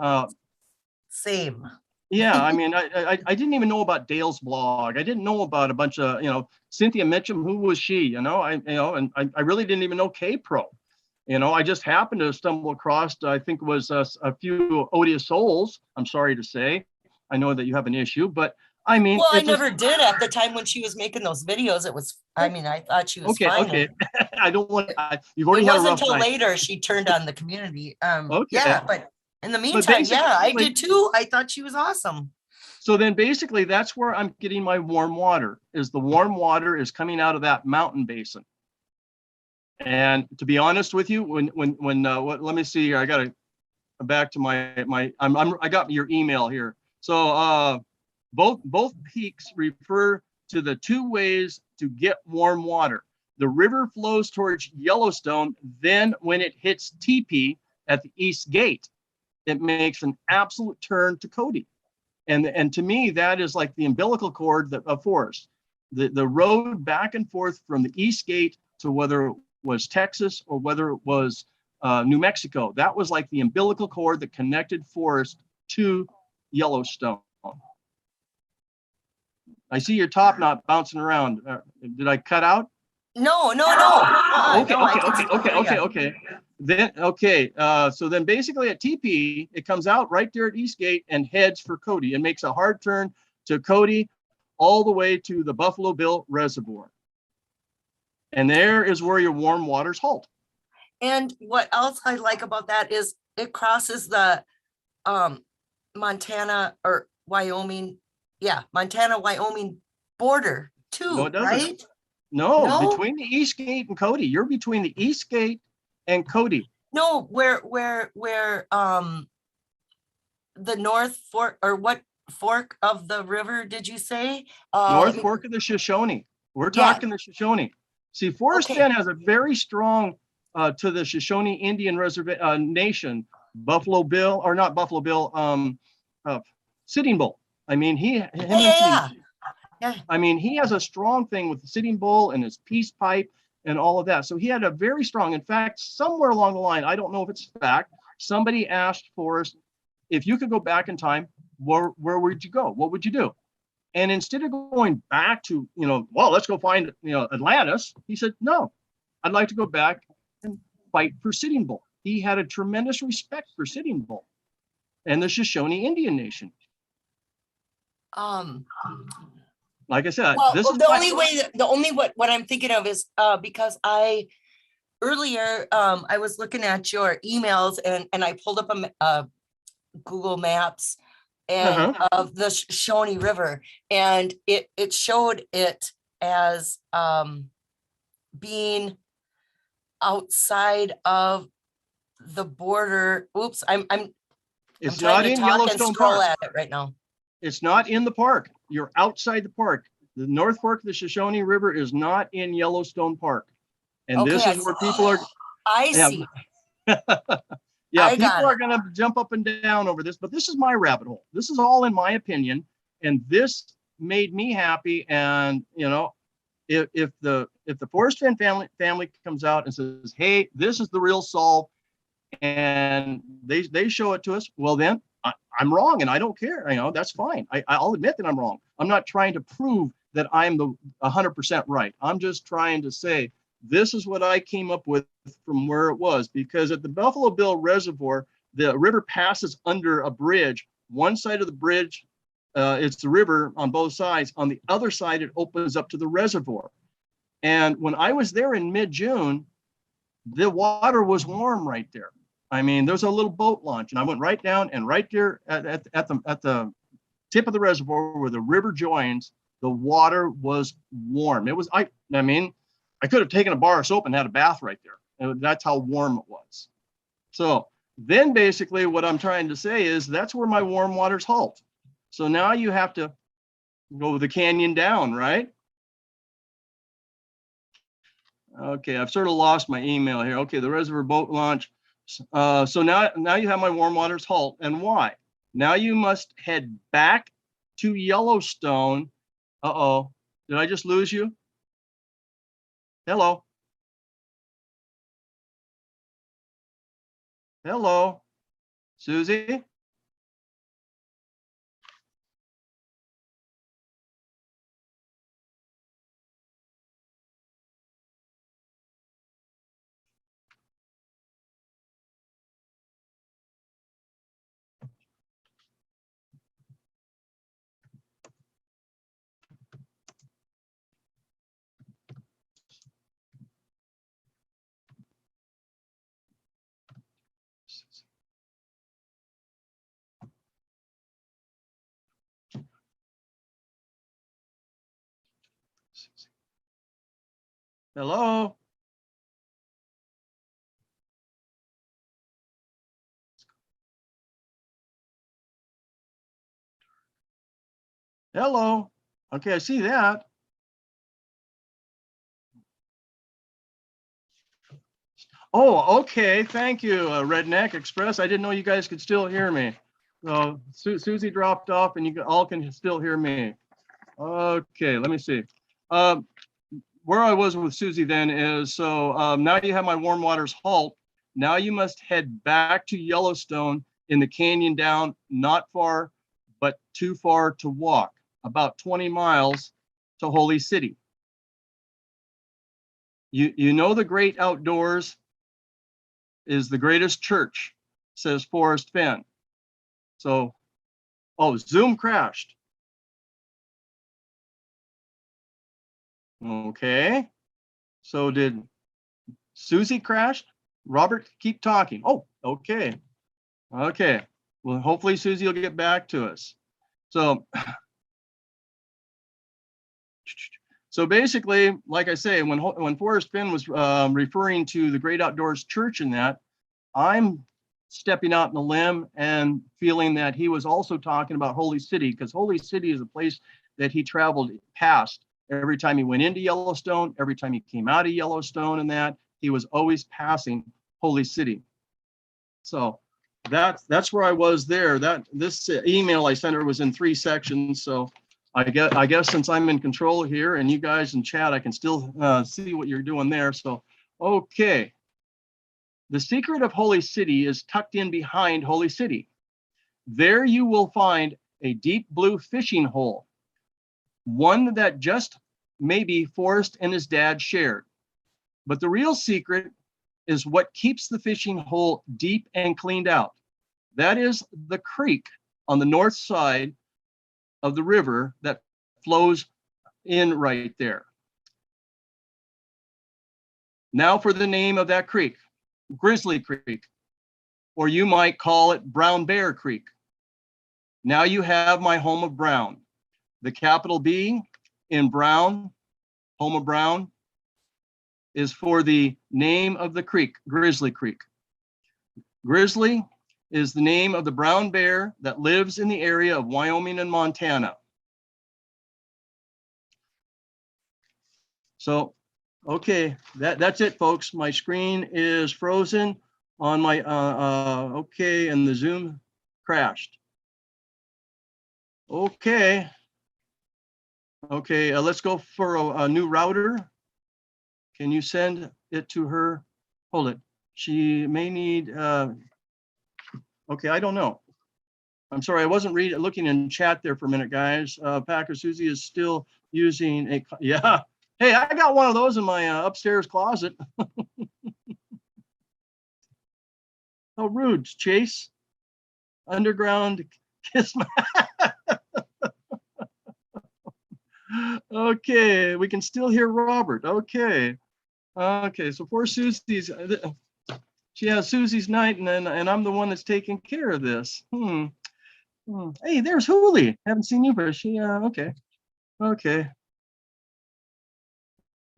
same.
yeah, I mean, I didn't even know about Dale's blog. I didn't know about a bunch of, Cynthia Mitchum. Who was she? And I really didn't even know K-Pro. I just happened to stumble across, I think it was a few odious souls. I'm sorry to say. I know that you have an issue, but I mean,
Well, I
it was
never did at the time when she was making those videos. It was, I mean, I thought she was
okay.
fine.
Okay, I don't want. You've
It
already had a
wasn't
rough
until
night.
later she turned on the community.
Okay,
Yeah, but in the
but
meantime, yeah, I
basically,
did too. I thought she was awesome.
so then basically that's where I'm getting my warm water. Is the warm water is coming out of that mountain basin. And to be honest with you, let me see here. I got to back to I got your email here. So both peaks refer to the two ways to get warm water. The river flows towards Yellowstone. Then when it hits TP at the East Gate, it makes an absolute turn to Cody. And to me, that is like the umbilical cord of Forrest. The road back and forth from the East Gate to whether it was Texas or whether it was New Mexico. That was like the umbilical cord that connected Forrest to Yellowstone. I see your top knot bouncing around. Did I cut out?
No.
Okay,
No, I
okay,
can
okay,
still
okay,
hear
okay,
you.
okay. Then okay, so then basically at TP, it comes out right there at Eastgate and heads for Cody and makes a hard turn to Cody all the way to the Buffalo Bill Reservoir. And there is where your warm waters halt.
And what else I like about that is it crosses the Montana or Wyoming. Yeah, Montana, Wyoming border
No,
too,
it doesn't.
right?
No,
No,
between the Eastgate and Cody. You're between the Eastgate and Cody.
no, where the North Fork or what fork of the river did you say?
North Fork of the Shoshone. We're
Yeah,
talking the Shoshone. See, Forrest
okay.
Fenn has a very strong to the Shoshone Indian Nation, Buffalo Bill, or not Buffalo Bill, Sitting Bull. I mean, him and Sitting
Yeah. Yeah.
I mean, he has a strong thing with the Sitting Bull and his peace pipe and all of that. So he had a very strong, in fact, somewhere along the line, I don't know if it's fact, somebody asked Forrest, if you could go back in time, where would you go? What would you do? And instead of going back to, well, let's go find, Atlantis, he said, no, I'd like to go back and fight for Sitting Bull. He had a tremendous respect for Sitting Bull and the Shoshone Indian Nation. Like I said,
Well,
this is
the only what I'm thinking of is because earlier I was looking at your emails and I pulled up a Google Maps and of the Shoshone River, and it showed it as being outside of the border. Oops, I'm
it's
trying
not
to
in
talk and
Yellowstone
scroll
Park.
at it right now.
It's not in the park. You're outside the park. The North Fork of the Shoshone River is not in Yellowstone Park. And
Okay,
this is where people are,
I
yeah,
see.
yeah,
I got
people are
it.
going to jump up and down over this, but this is my rabbit hole. This is all in my opinion. And this made me happy. And, you know, if the Forrest Fenn family comes out and says, hey, this is the real solve, and they show it to us, well, then I'm wrong and I don't care. You know, that's fine. I'll admit that I'm wrong. I'm not trying to prove that I'm the 100% right. I'm just trying to say, this is what I came up with from where it was, because at the Buffalo Bill Reservoir, the river passes under a bridge. One side of the bridge, it's the river on both sides. On the other side, it opens up to the reservoir. And when I was there in mid-June, the water was warm right there. I mean, there's a little boat launch, and I went right down, and right there at the tip of the reservoir where the river joins, the water was warm. It was, I mean, I could have taken a bar of soap and had a bath right there. That's how warm it was. So then basically what I'm trying to say is that's where my warm waters halt. So now you have to go the canyon down, right? Okay, I've sort of lost my email here. Okay, the reservoir boat launch. So now you have my warm waters halt. And why? Now you must head back to Yellowstone. Uh-oh, did I just lose you? Hello? Hello? Susie? Hello? Hello? Okay, I see that. Oh, okay. Thank you, Redneck Express. I didn't know you guys could still hear me. So Susie dropped off, and you all can still hear me. Okay, let me see. Where I was with Susie then is, so now you have my warm waters halt. Now you must head back to Yellowstone in the canyon down, not far, but too far to walk, about 20 miles to Holy City. You know the great outdoors is the greatest church, says Forrest Fenn. So, oh, Zoom crashed. Okay. So did Susie crash? Robert, keep talking. Oh, okay. Okay. Well, hopefully Susie will get back to us. So basically, like I say, when Forrest Fenn was referring to the Great Outdoors Church and that, I'm stepping out on a limb and feeling that he was also talking about Holy City, because Holy City is a place that he traveled past every time he went into Yellowstone, every time he came out of Yellowstone, and that he was always passing Holy City. So that's where I was there. This email I sent her was in 3 sections. So I guess since I'm in control here and you guys in chat, I can still see what you're doing there. So, okay. The secret of Holy City is tucked in behind Holy City. There you will find a deep blue fishing hole, one that just maybe Forrest and his dad shared. But the real secret is what keeps the fishing hole deep and cleaned out. That is the creek on the north side of the river that flows in right there. Now for the name of that creek, Grizzly Creek, or you might call it Brown Bear Creek. Now you have my home of Brown. The capital B in Brown, home of Brown, is for the name of the creek, Grizzly Creek. Grizzly is the name of the brown bear that lives in the area of Wyoming and Montana. So, okay, that's it, folks. My screen is frozen on my, okay, and the Zoom crashed. Okay. Okay, let's go for a new router. Can you send it to her? Hold it. She may need, okay, I don't know. I'm sorry, I wasn't looking in chat there for a minute, guys. Packer Susie is still using a, yeah. Hey, I got one of those in my upstairs closet. How rude, Chase. Underground kiss. Okay, we can still hear Robert. Okay. Okay, so poor Susie's, she has Susie's night, and I'm the one that's taking care of this. Hey, there's Hooli. Haven't seen you, but she, okay. Okay.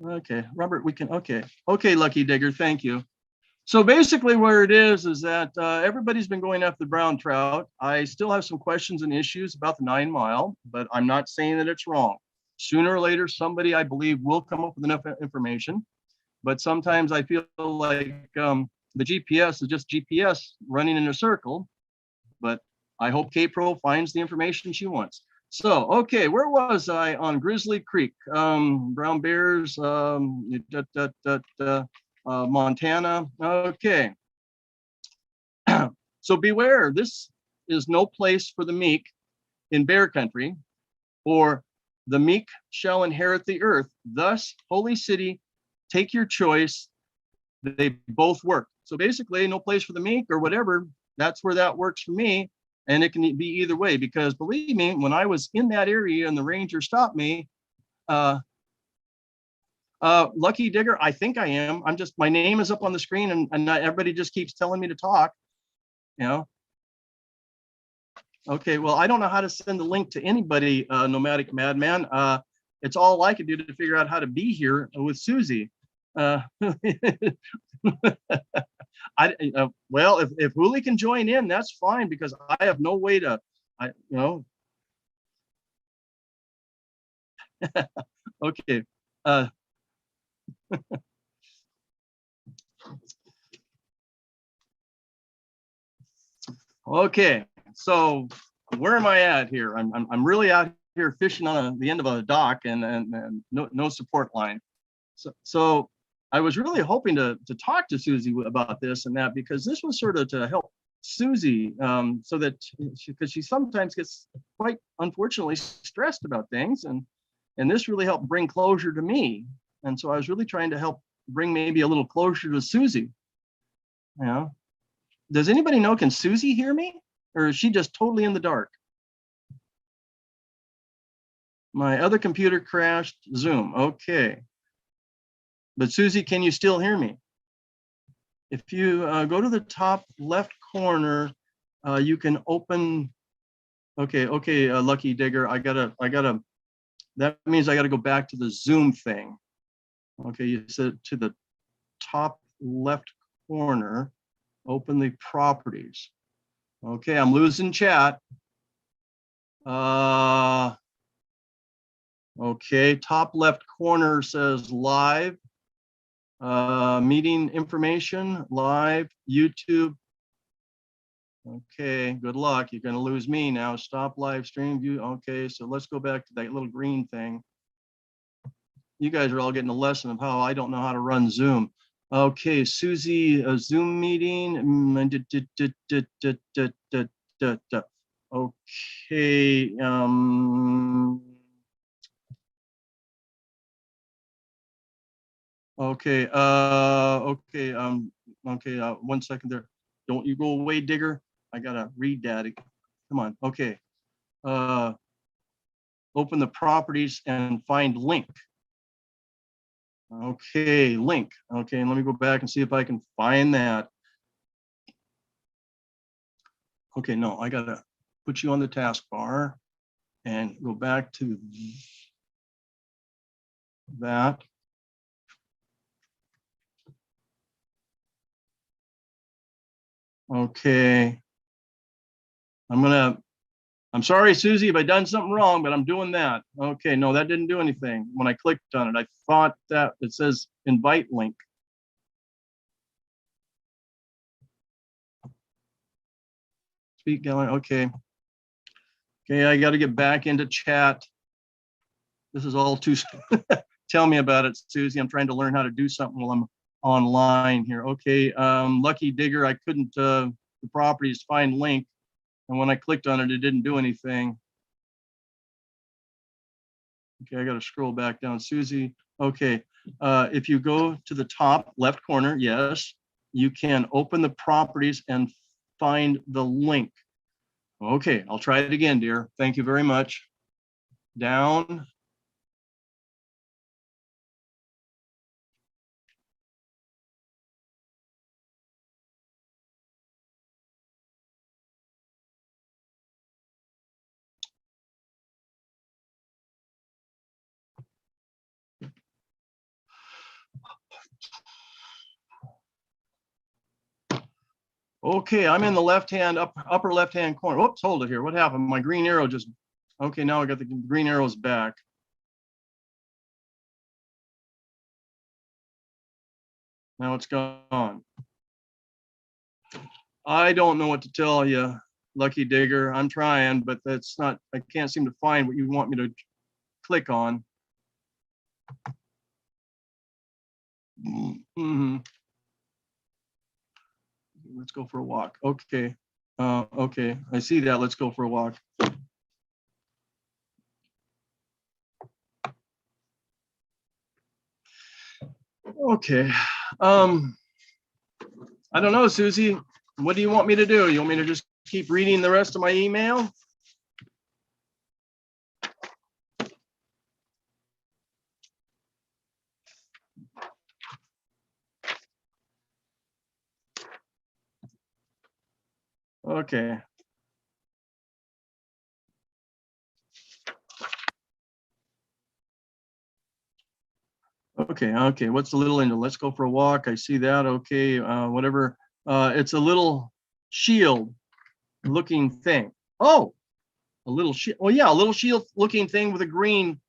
Okay, Robert, we can, okay. Okay, Lucky Digger, thank you. So basically where it is that everybody's been going after the brown trout. I still have some questions and issues about the 9 Mile, but I'm not saying that it's wrong. Sooner or later, somebody I believe will come up with enough information. But sometimes I feel like the GPS is just GPS running in a circle. But I hope K-Pro finds the information she wants. So, okay, where was I on Grizzly Creek? Brown bears, Montana. Okay. So beware, this is no place for the meek in bear country, or the meek shall inherit the earth. Thus, holy city, take your choice. They both work. So basically, no place for the meek or whatever. That's where that works for me. And it can be either way, because believe me, when I was in that area and the ranger stopped me, Lucky Digger, I think I am. I'm just, my name is up on the screen, and everybody just keeps telling me to talk, you know. Okay, well, I don't know how to send the link to anybody, Nomadic Madman. It's all I could do to figure out how to be here with Susie. Well, if Hooli can join in, that's fine, because I have no way to, okay. Okay, so where am I at here? I'm really out here fishing on the end of a dock and no support line. So I was really hoping to talk to Susie about this and that, because this was sort of to help Susie, so that because she sometimes gets quite unfortunately stressed about things, and this really helped bring closure to me. And so I was really trying to help bring maybe a little closure to Susie. You know, does anybody know, can Susie hear me, or is she just totally in the dark? My other computer crashed. Zoom. Okay. But Susie, can you still hear me? If you go to the top left corner, you can open. Okay, Lucky Digger, I gotta. That means I gotta go back to the Zoom thing. Okay, you said to the top left corner, open the properties. Okay, I'm losing chat. Okay, top left corner says live. Meeting information, live, YouTube. Okay, good luck. You're going to lose me now. Stop live stream view. Okay, so let's go back to that little green thing. You guys are all getting a lesson of how I don't know how to run Zoom. Okay, Susie, a Zoom meeting. Okay. Okay. Okay. 1 second there. Don't you go away, Digger. I gotta read that. Come on. Okay. Open the properties and find link. Okay, link. Okay, and let me go back and see if I can find that. Okay, no, I gotta put you on the taskbar and go back to that. Okay. I'm gonna I'm sorry, Susie, if I done something wrong, but I'm doing that. Okay, no, that didn't do anything. When I clicked on it, I thought that it says invite link. Speak gallery, okay. Okay, I got to get back into chat. This is all too, tell me about it, Susie. I'm trying to learn how to do something while I'm online here. Okay, Lucky Digger, I couldn't, the properties find link. And when I clicked on it, it didn't do anything. Okay, I got to scroll back down. Susie, okay. If you go to the top left corner, yes, you can open the properties and find the link. Okay, I'll try it again, dear. Thank you very much. Down. Okay, I'm in the left-hand, upper left-hand corner. Whoops, hold it here. What happened? My green arrow just, okay, now I got the green arrows back. Now it's gone. I don't know what to tell you, Lucky Digger. I'm trying, but that's not, I can't seem to find what you want me to click on. Mm-hmm. Let's go for a walk. Okay. Okay, I see that. Let's go for a walk. Okay. I don't know, Susie. What do you want me to do? You want me to just keep reading the rest of my email? Okay. Okay. What's the little angel? Let's go for a walk. I see that. Okay. Whatever. It's a little shield looking thing. Oh, a little shield. Oh, yeah, a little shield looking thing with a green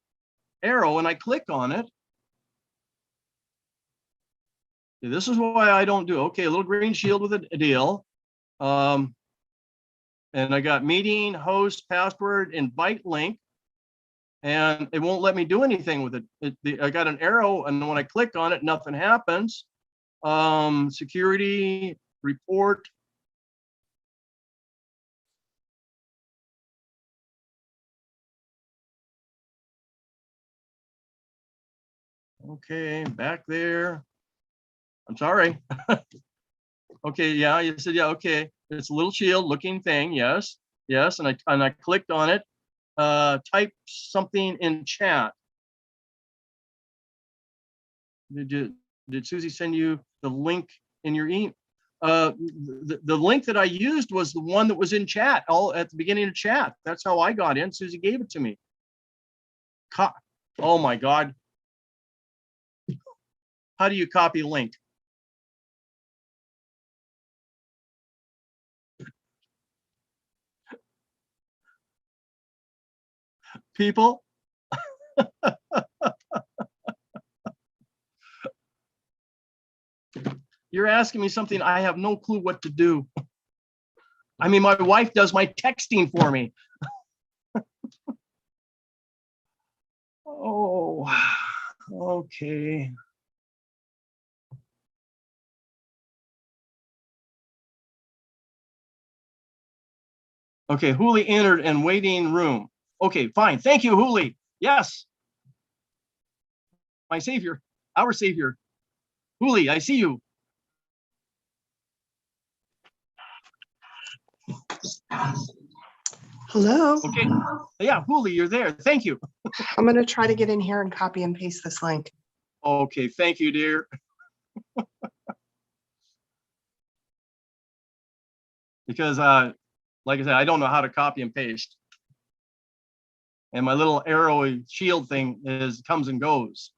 arrow, and I click on it. This is why I don't do. Okay, a little green shield with a deal. And I got meeting, host, password, invite link. And it won't let me do anything with it. I got an arrow, and when I click on it, nothing happens. Security report. Okay, back there. I'm sorry. Okay, yeah, you said, yeah, okay. It's a little shield looking thing, yes, yes, and I clicked on it. Type something in chat. Did Susie send you the link in your email? The link that I used was the one that was in chat, all at the beginning of chat. That's how I got in. Susie gave it to me. Oh my God. How do you copy link? People? You're asking me something I have no clue what to do. I mean, my wife does my texting for me. Oh, okay. Okay, Hooli entered and waiting room. Okay, fine. Thank you, Hooli. Yes. My savior, our savior. Hooli, I see you.
Hello.
Okay. Yeah, Hooli, you're there. Thank you.
I'm going to try to get in here and copy and paste this link.
Okay, thank you, dear. Because like I said, I don't know how to copy and paste. And my little arrowy shield thing comes and goes.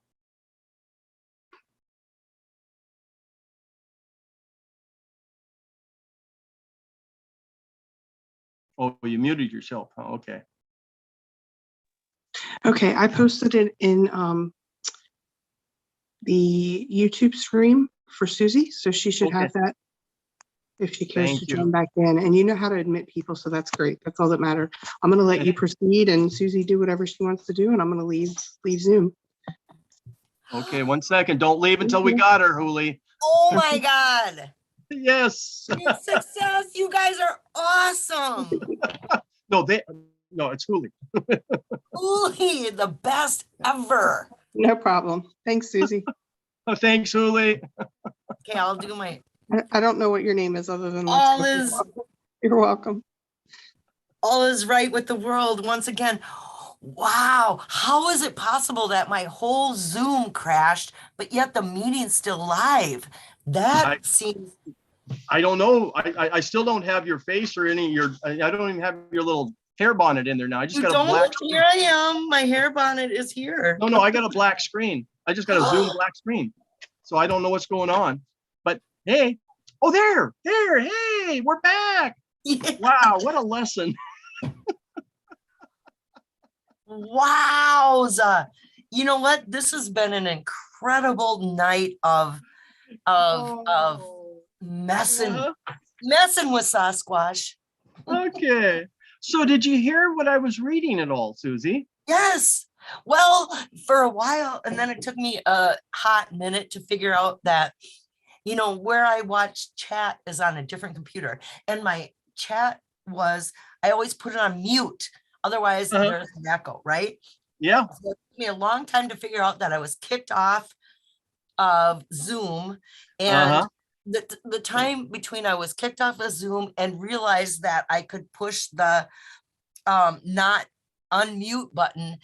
Oh, you muted yourself. Oh, okay.
Okay, I posted it in the YouTube stream for Susie, so she should
Okay.
have that if she cares to
Thank you.
join back in. And you know how to admit people, so that's great. That's all that matters. I'm going to let you proceed and Susie do whatever she wants to do, and I'm going to leave Zoom.
Okay, 1 second. Don't leave until we
Okay.
got her, Huli.
Oh my God.
Yes.
It's success. You guys are awesome.
No, it's Huli.
Ooh, the best ever.
No problem. Thanks, Susie.
Oh, thanks, Huli.
Okay, I'll do my
I don't know what your name is other than
all
let's
is
go. You're welcome.
all is right with the world once again. Wow, how is it possible that my whole Zoom crashed, but yet the meeting's still live? That seems
I don't know. I still don't have your face or any of your, I don't even have your little hair bonnet in there now. I just
you
got a black
don't.
screen.
Here I am. My hair bonnet is here.
No, I got a black screen. I just got a Zoom black screen. So I don't know what's going on. But hey, oh, there, hey, we're back.
Yeah.
Wow, what a lesson.
Wowza. You know what? This has been an incredible night of messing
Uh-huh.
messing with Sasquatch.
Okay. So did you hear what I was reading at all, Susie?
Yes. Well, for a while, and then it took me a hot minute to figure out that, where I watch chat is on a different computer. And my chat I always put it on mute. Otherwise, there's an echo, right?
Yeah.
So it took me a long time to figure out that I was kicked off of Zoom. And the time between I was kicked off of Zoom and realized that I could push the not unmute button,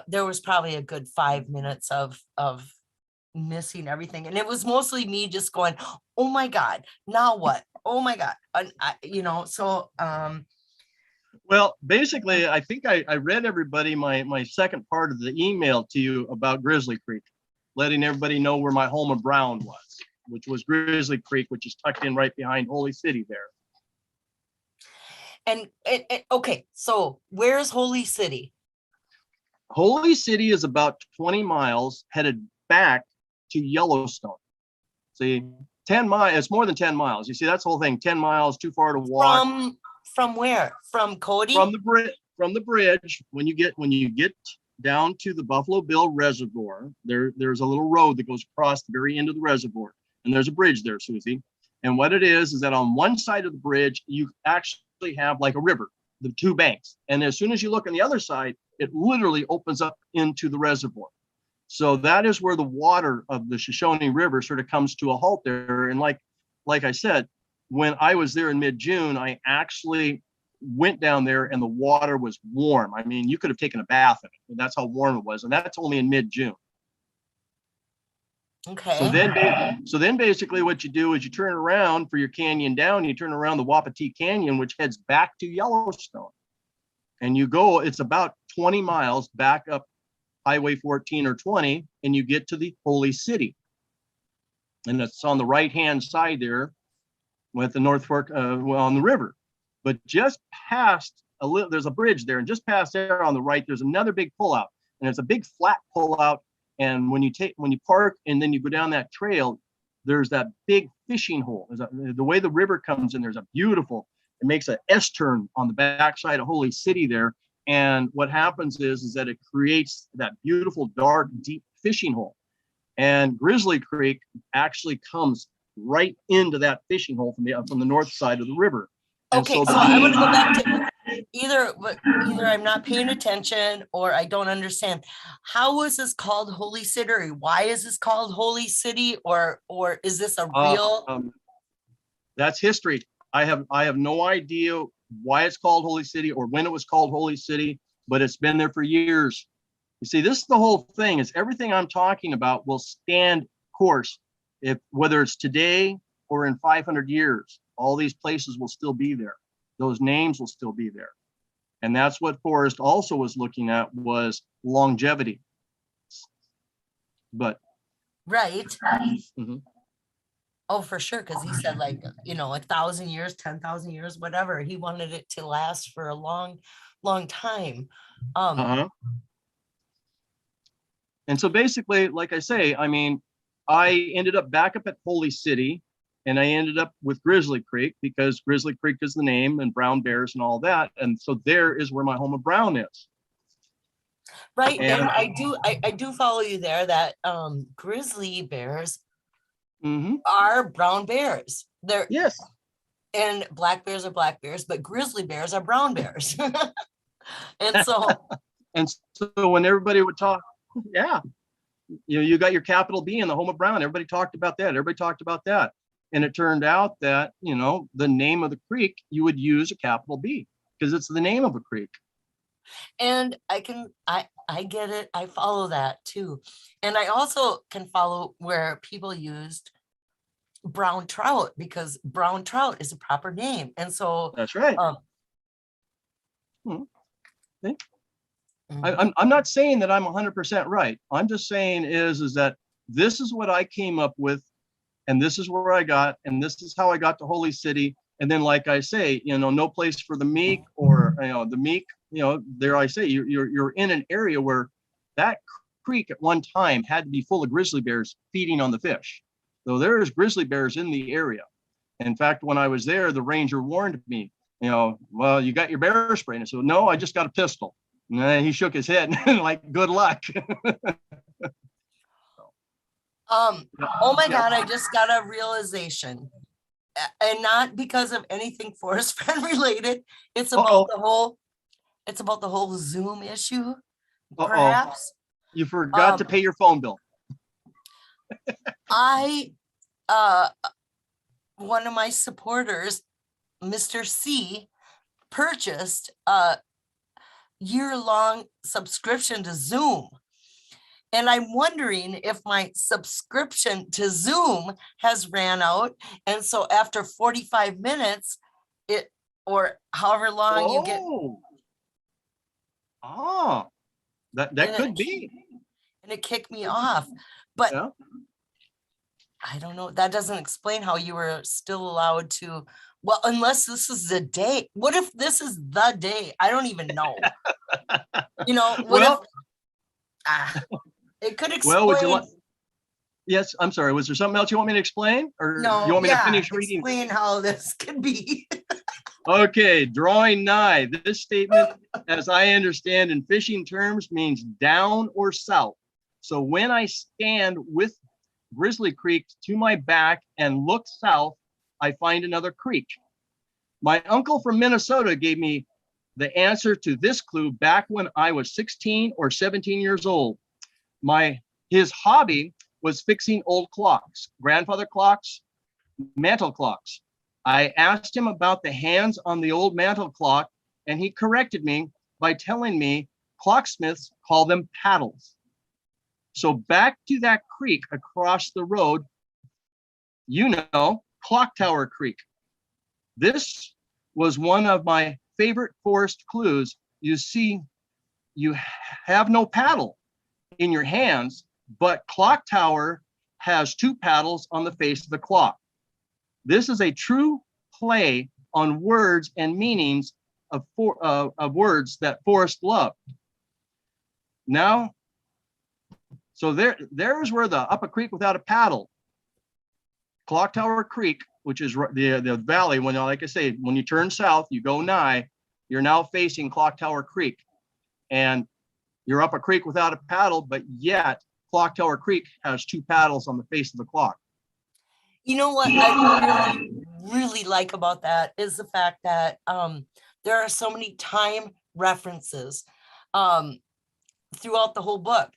there was probably a good 5 minutes of missing everything. And it was mostly me just going, oh my God, now what? Oh my God. And
Well, basically, I think I read everybody my second part of the email to you about Grizzly Creek, letting everybody know where my home of Brown was, which was Grizzly Creek, which is tucked in right behind Holy City there.
And okay, so where's Holy City?
Holy City is about 20 miles headed back to Yellowstone. See, 10 miles, it's more than 10 miles. You see, that's the whole thing, 10 miles, too far to walk.
From where? From Cody?
From the bridge, when you get down to the Buffalo Bill Reservoir, there's a little road that goes across the very end of the reservoir. And there's a bridge there, Susie. And what it is that on one side of the bridge, you actually have like a river, the two banks. And as soon as you look on the other side, it literally opens up into the reservoir. So that is where the water of the Shoshone River sort of comes to a halt there. And like I said, when I was there in mid-June, I actually went down there and the water was warm. I mean, you could have taken a bath in it, and that's how warm it was. And that's only in mid-June.
Okay.
So then basically what you do is you turn around for your canyon down, you turn around the Wapiti Canyon, which heads back to Yellowstone. And you go, it's about 20 miles back up Highway 14 or 20, and you get to the Holy City. And it's on the right-hand side there with the North Fork, on the river. But just past there's a bridge there, and just past there on the right, there's another big pullout, and it's a big flat pullout. And when you park and then you go down that trail, there's that big fishing hole. The way the river comes in, it makes an S turn on the backside of Holy City there. And what happens is that it creates that beautiful, dark, deep fishing hole. And Grizzly Creek actually comes right into that fishing hole from the north side of the river. And
okay, so I want to go back to either I'm not paying attention or I don't understand. How is this called Holy City? Or why is this called Holy City? Or is this a real?
That's history. I have no idea why it's called Holy City or when it was called Holy City, but it's been there for years. You see, this is the whole thing, is everything I'm talking about will stand course whether it's today or in 500 years, all these places will still be there. Those names will still be there. And that's what Forrest also was looking at, was longevity. But
right.
Mm-hmm.
Oh, for sure, because he said like, 1,000 years, 10,000 years, whatever. He wanted it to last for a long, long time.
Uh-huh. And so basically, like I say, I mean, I ended up back up at Holy City, and I ended up with Grizzly Creek because Grizzly Creek is the name, and brown bears and all that. And so there is where my home of Brown is.
Right.
And
And I do follow you there that grizzly bears
mhm,
are brown bears. They're
yes,
and black bears are black bears, but grizzly bears are brown bears. And so,
and so when everybody would talk, yeah, you got your capital B in the home of Brown. Everybody talked about that. Everybody talked about that. And it turned out that, the name of the creek, you would use a capital B because it's the name of a creek.
and I get it. I follow that too. And I also can follow where people used brown trout because brown trout is a proper name. And so,
That's right.
mhm.
I'm not saying that I'm 100% right. I'm just saying is that this is what I came up with, and this is where I got, and this is how I got to Holy City. And then, like I say, no place for the meek, or the meek. There I say you're in an area where that creek at one time had to be full of grizzly bears feeding on the fish. So there's grizzly bears in the area. In fact, when I was there, the ranger warned me, well, you got your bear spray. And I said, no, I just got a pistol. And then he shook his head like, good luck.
Oh my God, I just got a realization. And not because of anything Forest Friend related. It's
Uh-oh.
about the whole Zoom issue,
Uh-oh.
perhaps.
You forgot to pay your phone bill.
One of my supporters, Mr. C, purchased a year-long subscription to Zoom. And I'm wondering if my subscription to Zoom has ran out. And so after 45 minutes, or however long you get.
Oh, that could be.
And it kicked me off. But
Yeah.
I don't know. That doesn't explain how you were still allowed to. Well, unless this is the day. What if this is the day? I don't even know.
Well,
it could explain.
well, would you like? Yes, I'm sorry. Was there something else you want me to explain, or
No,
you want me to finish reading?
Explain how this could be.
Okay, drawing nigh. This statement, as I understand in fishing terms, means down or south. So when I stand with Grizzly Creek to my back and look south, I find another creek. My uncle from Minnesota gave me the answer to this clue back when I was 16 or 17 years old. His hobby was fixing old clocks, grandfather clocks, mantle clocks. I asked him about the hands on the old mantle clock, and he corrected me by telling me clocksmiths call them paddles. So back to that creek across the road, Clock Tower Creek. This was one of my favorite forest clues. You see, you have no paddle in your hands, but Clock Tower has two paddles on the face of the clock. This is a true play on words and meanings of words that Forrest loved. Now, so there's where the up a creek without a paddle. Clock Tower Creek, which is the valley, when, like I say, when you turn south, you go nigh, you're now facing Clock Tower Creek. And you're up a creek without a paddle, but yet Clock Tower Creek has two paddles on the face of the clock.
You know what I really, really like about that is the fact that there are so many time references throughout the whole book.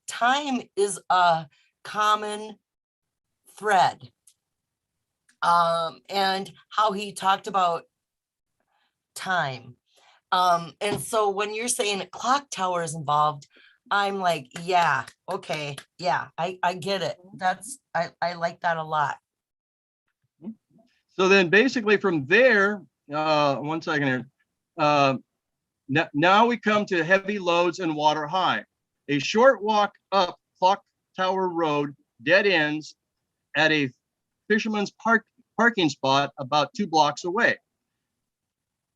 Time is a common thread. And how he talked about time. And so when you're saying a clock tower is involved, I'm like, yeah, okay, yeah, I get it. I like that a lot.
So then basically from there, 1 second here. Now we come to heavy loads and water high. A short walk up Clock Tower Road dead ends at a fisherman's parking spot about 2 blocks away.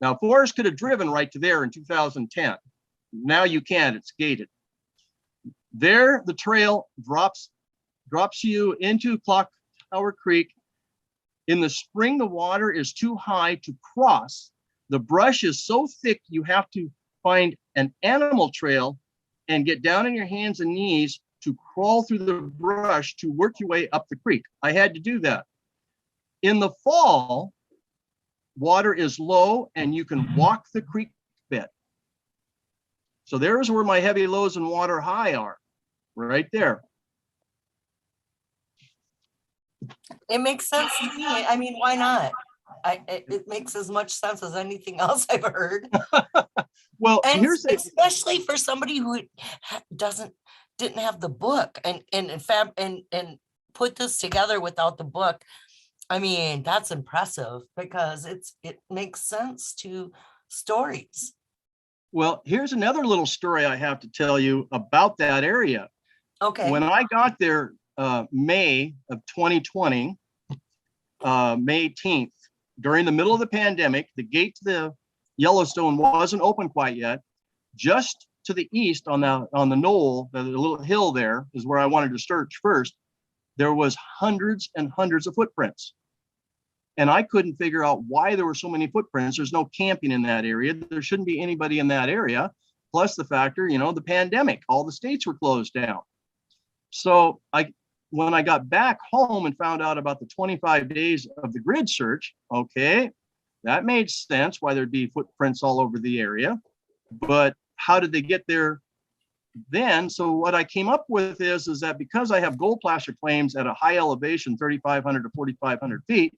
Now, Forrest could have driven right to there in 2010. Now you can't, it's gated. There, the trail drops you into Clock Tower Creek. In the spring, the water is too high to cross. The brush is so thick, you have to find an animal trail and get down on your hands and knees to crawl through the brush to work your way up the creek. I had to do that. In the fall, water is low and you can walk the creek bed. So there's where my heavy lows and water high are, right there.
It makes sense to me. I mean, why not? It makes as much sense as anything else I've heard.
Well,
And
here's the,
especially for somebody who didn't have the book and put this together without the book. I mean, that's impressive because it makes sense to stories.
well, here's another little story I have to tell you about that area.
Okay.
When I got there, May of 2020, May 18th, during the middle of the pandemic, the gate to the Yellowstone wasn't open quite yet. Just to the east on the knoll, the little hill there is where I wanted to search first. There was hundreds and hundreds of footprints. And I couldn't figure out why there were so many footprints. There's no camping in that area. There shouldn't be anybody in that area. Plus the factor, the pandemic, all the states were closed down. So when I got back home and found out about the 25 days of the grid search, okay, that made sense why there'd be footprints all over the area. But how did they get there then? So what I came up with is that because I have gold placer claims at a high elevation, 3,500 to 4,500 feet,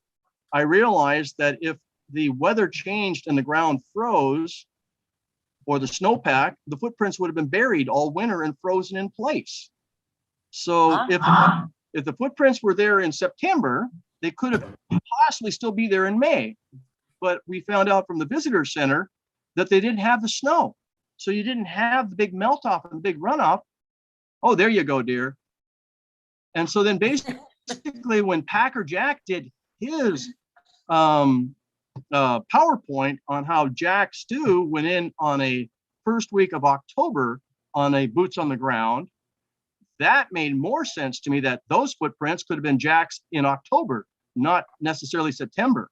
I realized that if the weather changed and the ground froze or the snowpack, the footprints would have been buried all winter and frozen in place. So if the footprints were there in September, they could have possibly still be there in May. But we found out from the visitor center that they didn't have the snow. So you didn't have the big melt off and the big runoff. Oh, there you go, dear. And so then basically when Packer Jack did his PowerPoint on how Jack Stu went in on a first week of October on a boots on the ground, that made more sense to me that those footprints could have been Jack's in October, not necessarily September.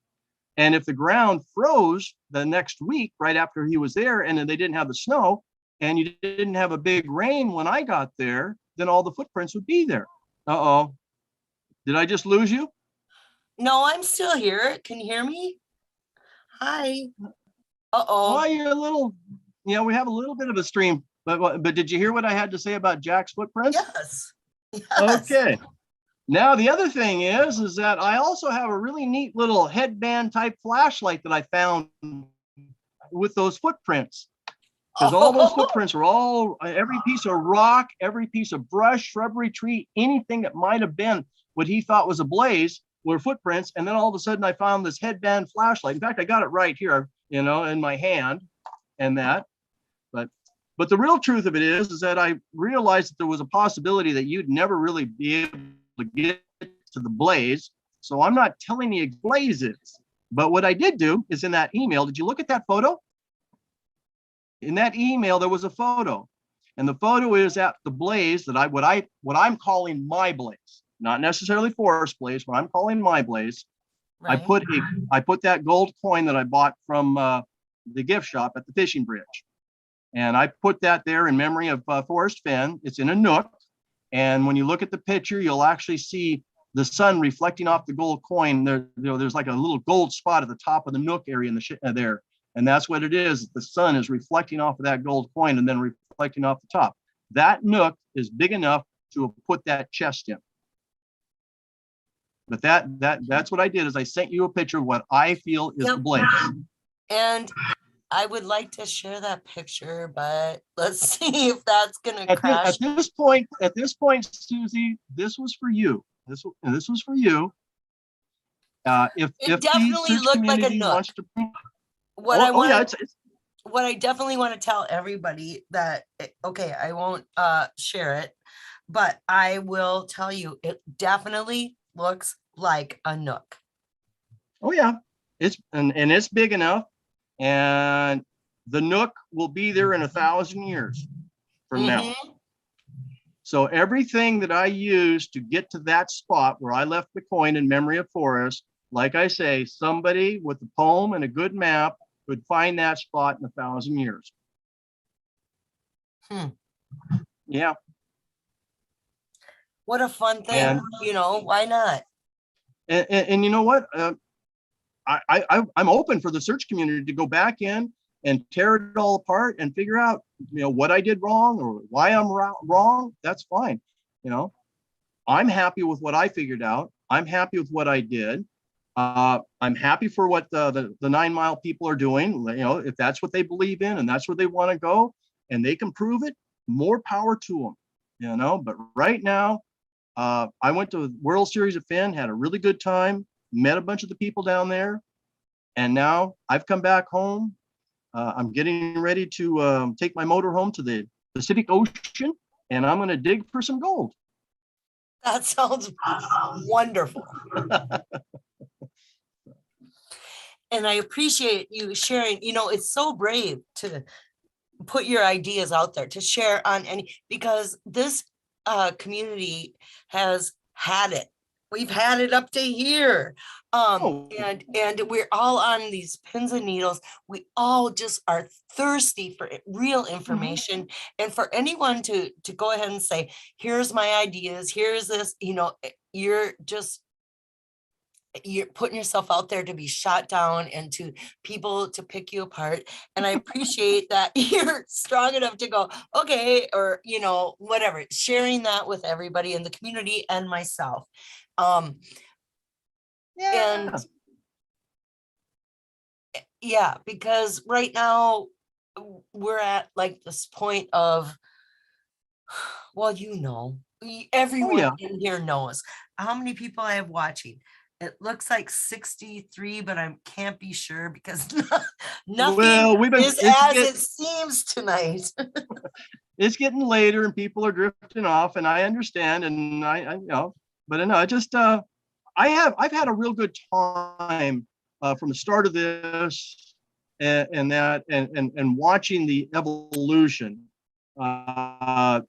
And if the ground froze the next week right after he was there and then they didn't have the snow and you didn't have a big rain when I got there, then all the footprints would be there. Uh-oh. Did I just lose you?
No, I'm still here. Can you hear me? Hi. Uh-oh.
Well, you're a little, we have a little bit of a stream, but did you hear what I had to say about Jack's footprints?
Yes. Yes.
Okay. Now, the other thing is that I also have a really neat little headband type flashlight that I found with those footprints. Because all those footprints are every piece of rock, every piece of brush, shrubbery, tree, anything that might have been what he thought was a blaze were footprints. And then all of a sudden I found this headband flashlight. In fact, I got it right here, in my hand and that. But the real truth of it is that I realized that there was a possibility that you'd never really be able to get to the blaze. So I'm not telling you blaze is. But what I did do is in that email, did you look at that photo? In that email, there was a photo. And the photo is at the blaze that what I'm calling my blaze, not necessarily Forest Blaze, what I'm calling my blaze. Right. I put that gold coin that I bought from the gift shop at the fishing bridge. And I put that there in memory of Forrest Fenn. It's in a nook. And when you look at the picture, you'll actually see the sun reflecting off the gold coin. There's like a little gold spot at the top of the nook area in the there. And that's what it is. The sun is reflecting off of that gold coin and then reflecting off the top. That nook is big enough to put that chest in. But that's what I did is I sent you a picture of what I feel is the blaze.
And I would like to share that picture, but let's see if that's gonna crash.
At this point, Susie, this was for you. This was for you. If
definitely looked like a nook. What I definitely want to tell everybody that, okay, I won't share it, but I will tell you, it definitely looks like a nook.
Oh yeah, and it's big enough, and the Nook will be there in 1,000 years from now.
Mhm.
So everything that I used to get to that spot where I left the coin in memory of Forrest, like I say, somebody with a poem and a good map would find that spot in 1,000 years.
Hmm.
Yeah.
What a fun thing,
And
why not?
and you know what? I'm open for the search community to go back in and tear it all apart and figure out, what I did wrong or why I'm wrong. That's fine. I'm happy with what I figured out. I'm happy with what I did. I'm happy for what the 9 Mile people are doing. If that's what they believe in and that's where they want to go and they can prove it, more power to them, but right now, I went to the World Series of Finn, had a really good time, met a bunch of the people down there. And now I've come back home. I'm getting ready to take my motor home to the Pacific Ocean, and I'm going to dig for some gold.
That sounds wonderful. And I appreciate you sharing, it's so brave to put your ideas out there, to share on because this community has had it. We've had it up to here.
Oh.
And we're all on these pins and needles. We all just are thirsty for real information. And for anyone to go ahead and say, here's my ideas, here's this, you're putting yourself out there to be shot down and to people to pick you apart. And I appreciate that you're strong enough to go, okay, or, whatever, sharing that with everybody in the community and myself.
Yeah.
And yeah, because right now we're at like this point of, well, everyone in here knows how many people I have watching. It looks like 63, but I can't be sure because nothing is as it seems tonight.
It's getting later and people are drifting off, and I understand, and I've had a real good time from the start of this and watching the evolution. Like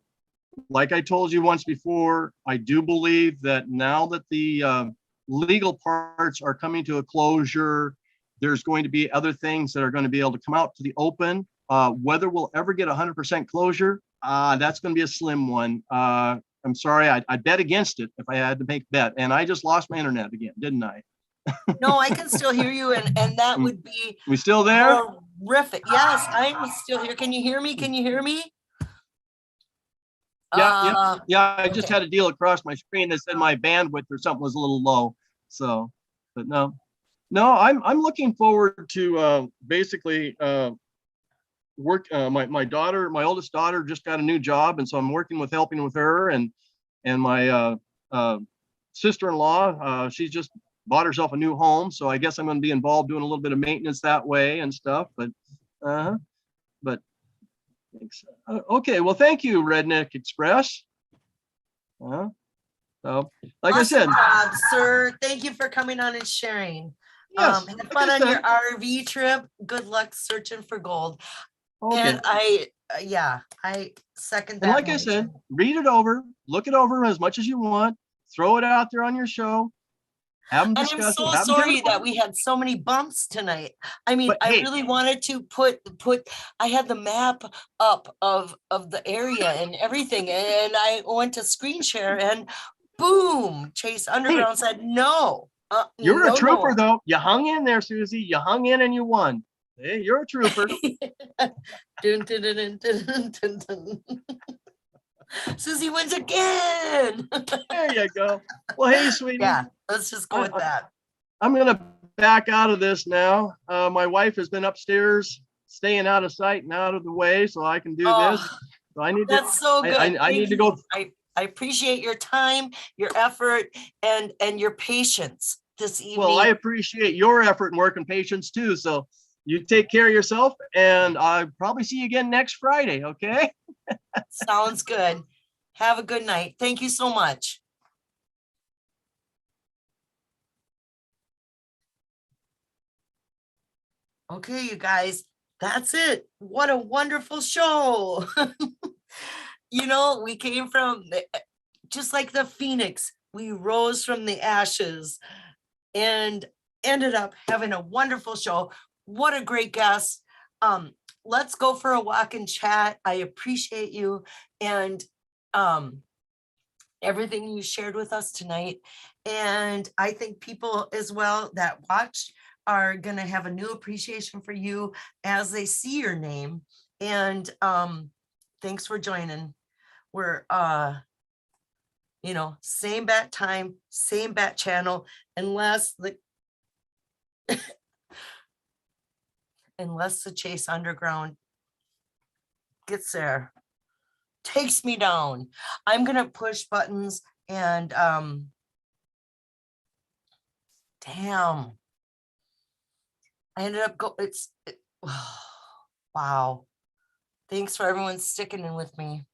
I told you once before, I do believe that now that the legal parts are coming to a closure, there's going to be other things that are going to be able to come out to the open. Whether we'll ever get 100% closure, that's going to be a slim one. I'm sorry, I bet against it if I had to make a bet. And I just lost my internet again, didn't I?
No, I can still hear you, and that would be
we still there?
Horrific. Yes, I'm still here. Can you hear me? Can you hear me?
Yeah. I just had a deal across my screen that said my bandwidth or something was a little low. So, but no, I'm looking forward to basically work. My daughter, my oldest daughter, just got a new job, and so I'm helping with her, and my sister-in-law, she's just bought herself a new home, so I guess I'm going to be involved doing a little bit of maintenance that way and stuff. But okay, well, thank you, Redneck Express. So, like I said,
job, sir. Thank you for coming on and sharing.
Yes,
have fun on your RV trip. Good luck searching for gold. Okay. And I second that.
And like I said, read it over, look it over as much as you want, throw it out there on your show. And I'm
so sorry that we had so many bumps tonight. I mean, I really wanted to put, I had the map up of the area and everything. And I went to screen share and boom, Chase Underground said, no.
You're a trooper though. You hung in there, Susie. You hung in and you won. Hey, you're a trooper.
Dun, dun, dun, dun, dun, dun. Susie wins again.
There you go. Well, hey, sweetie.
Yeah, let's just go with that.
I'm going to back out of this now. My wife has been upstairs, staying out of sight and out of the way, so I can do this. So I need
that's so good.
I need to go.
I appreciate your time, your effort, and your patience this evening.
Well, I appreciate your effort and work and patience too. So you take care of yourself, and I'll probably see you again next Friday, okay?
Sounds good. Have a good night. Thank you so much. Okay, you guys, that's it. What a wonderful show. You know, we came from just like the phoenix, we rose from the ashes and ended up having a wonderful show. What a great guest. Let's go for a walk and chat. I appreciate you and everything you shared with us tonight. And I think people as well that watched are going to have a new appreciation for you as they see your name. And thanks for joining. We're you know, same bat time, same bat channel, unless the unless the Chase Underground gets there, takes me down. I'm gonna push buttons and damn. I ended up wow. Thanks for everyone sticking in with me.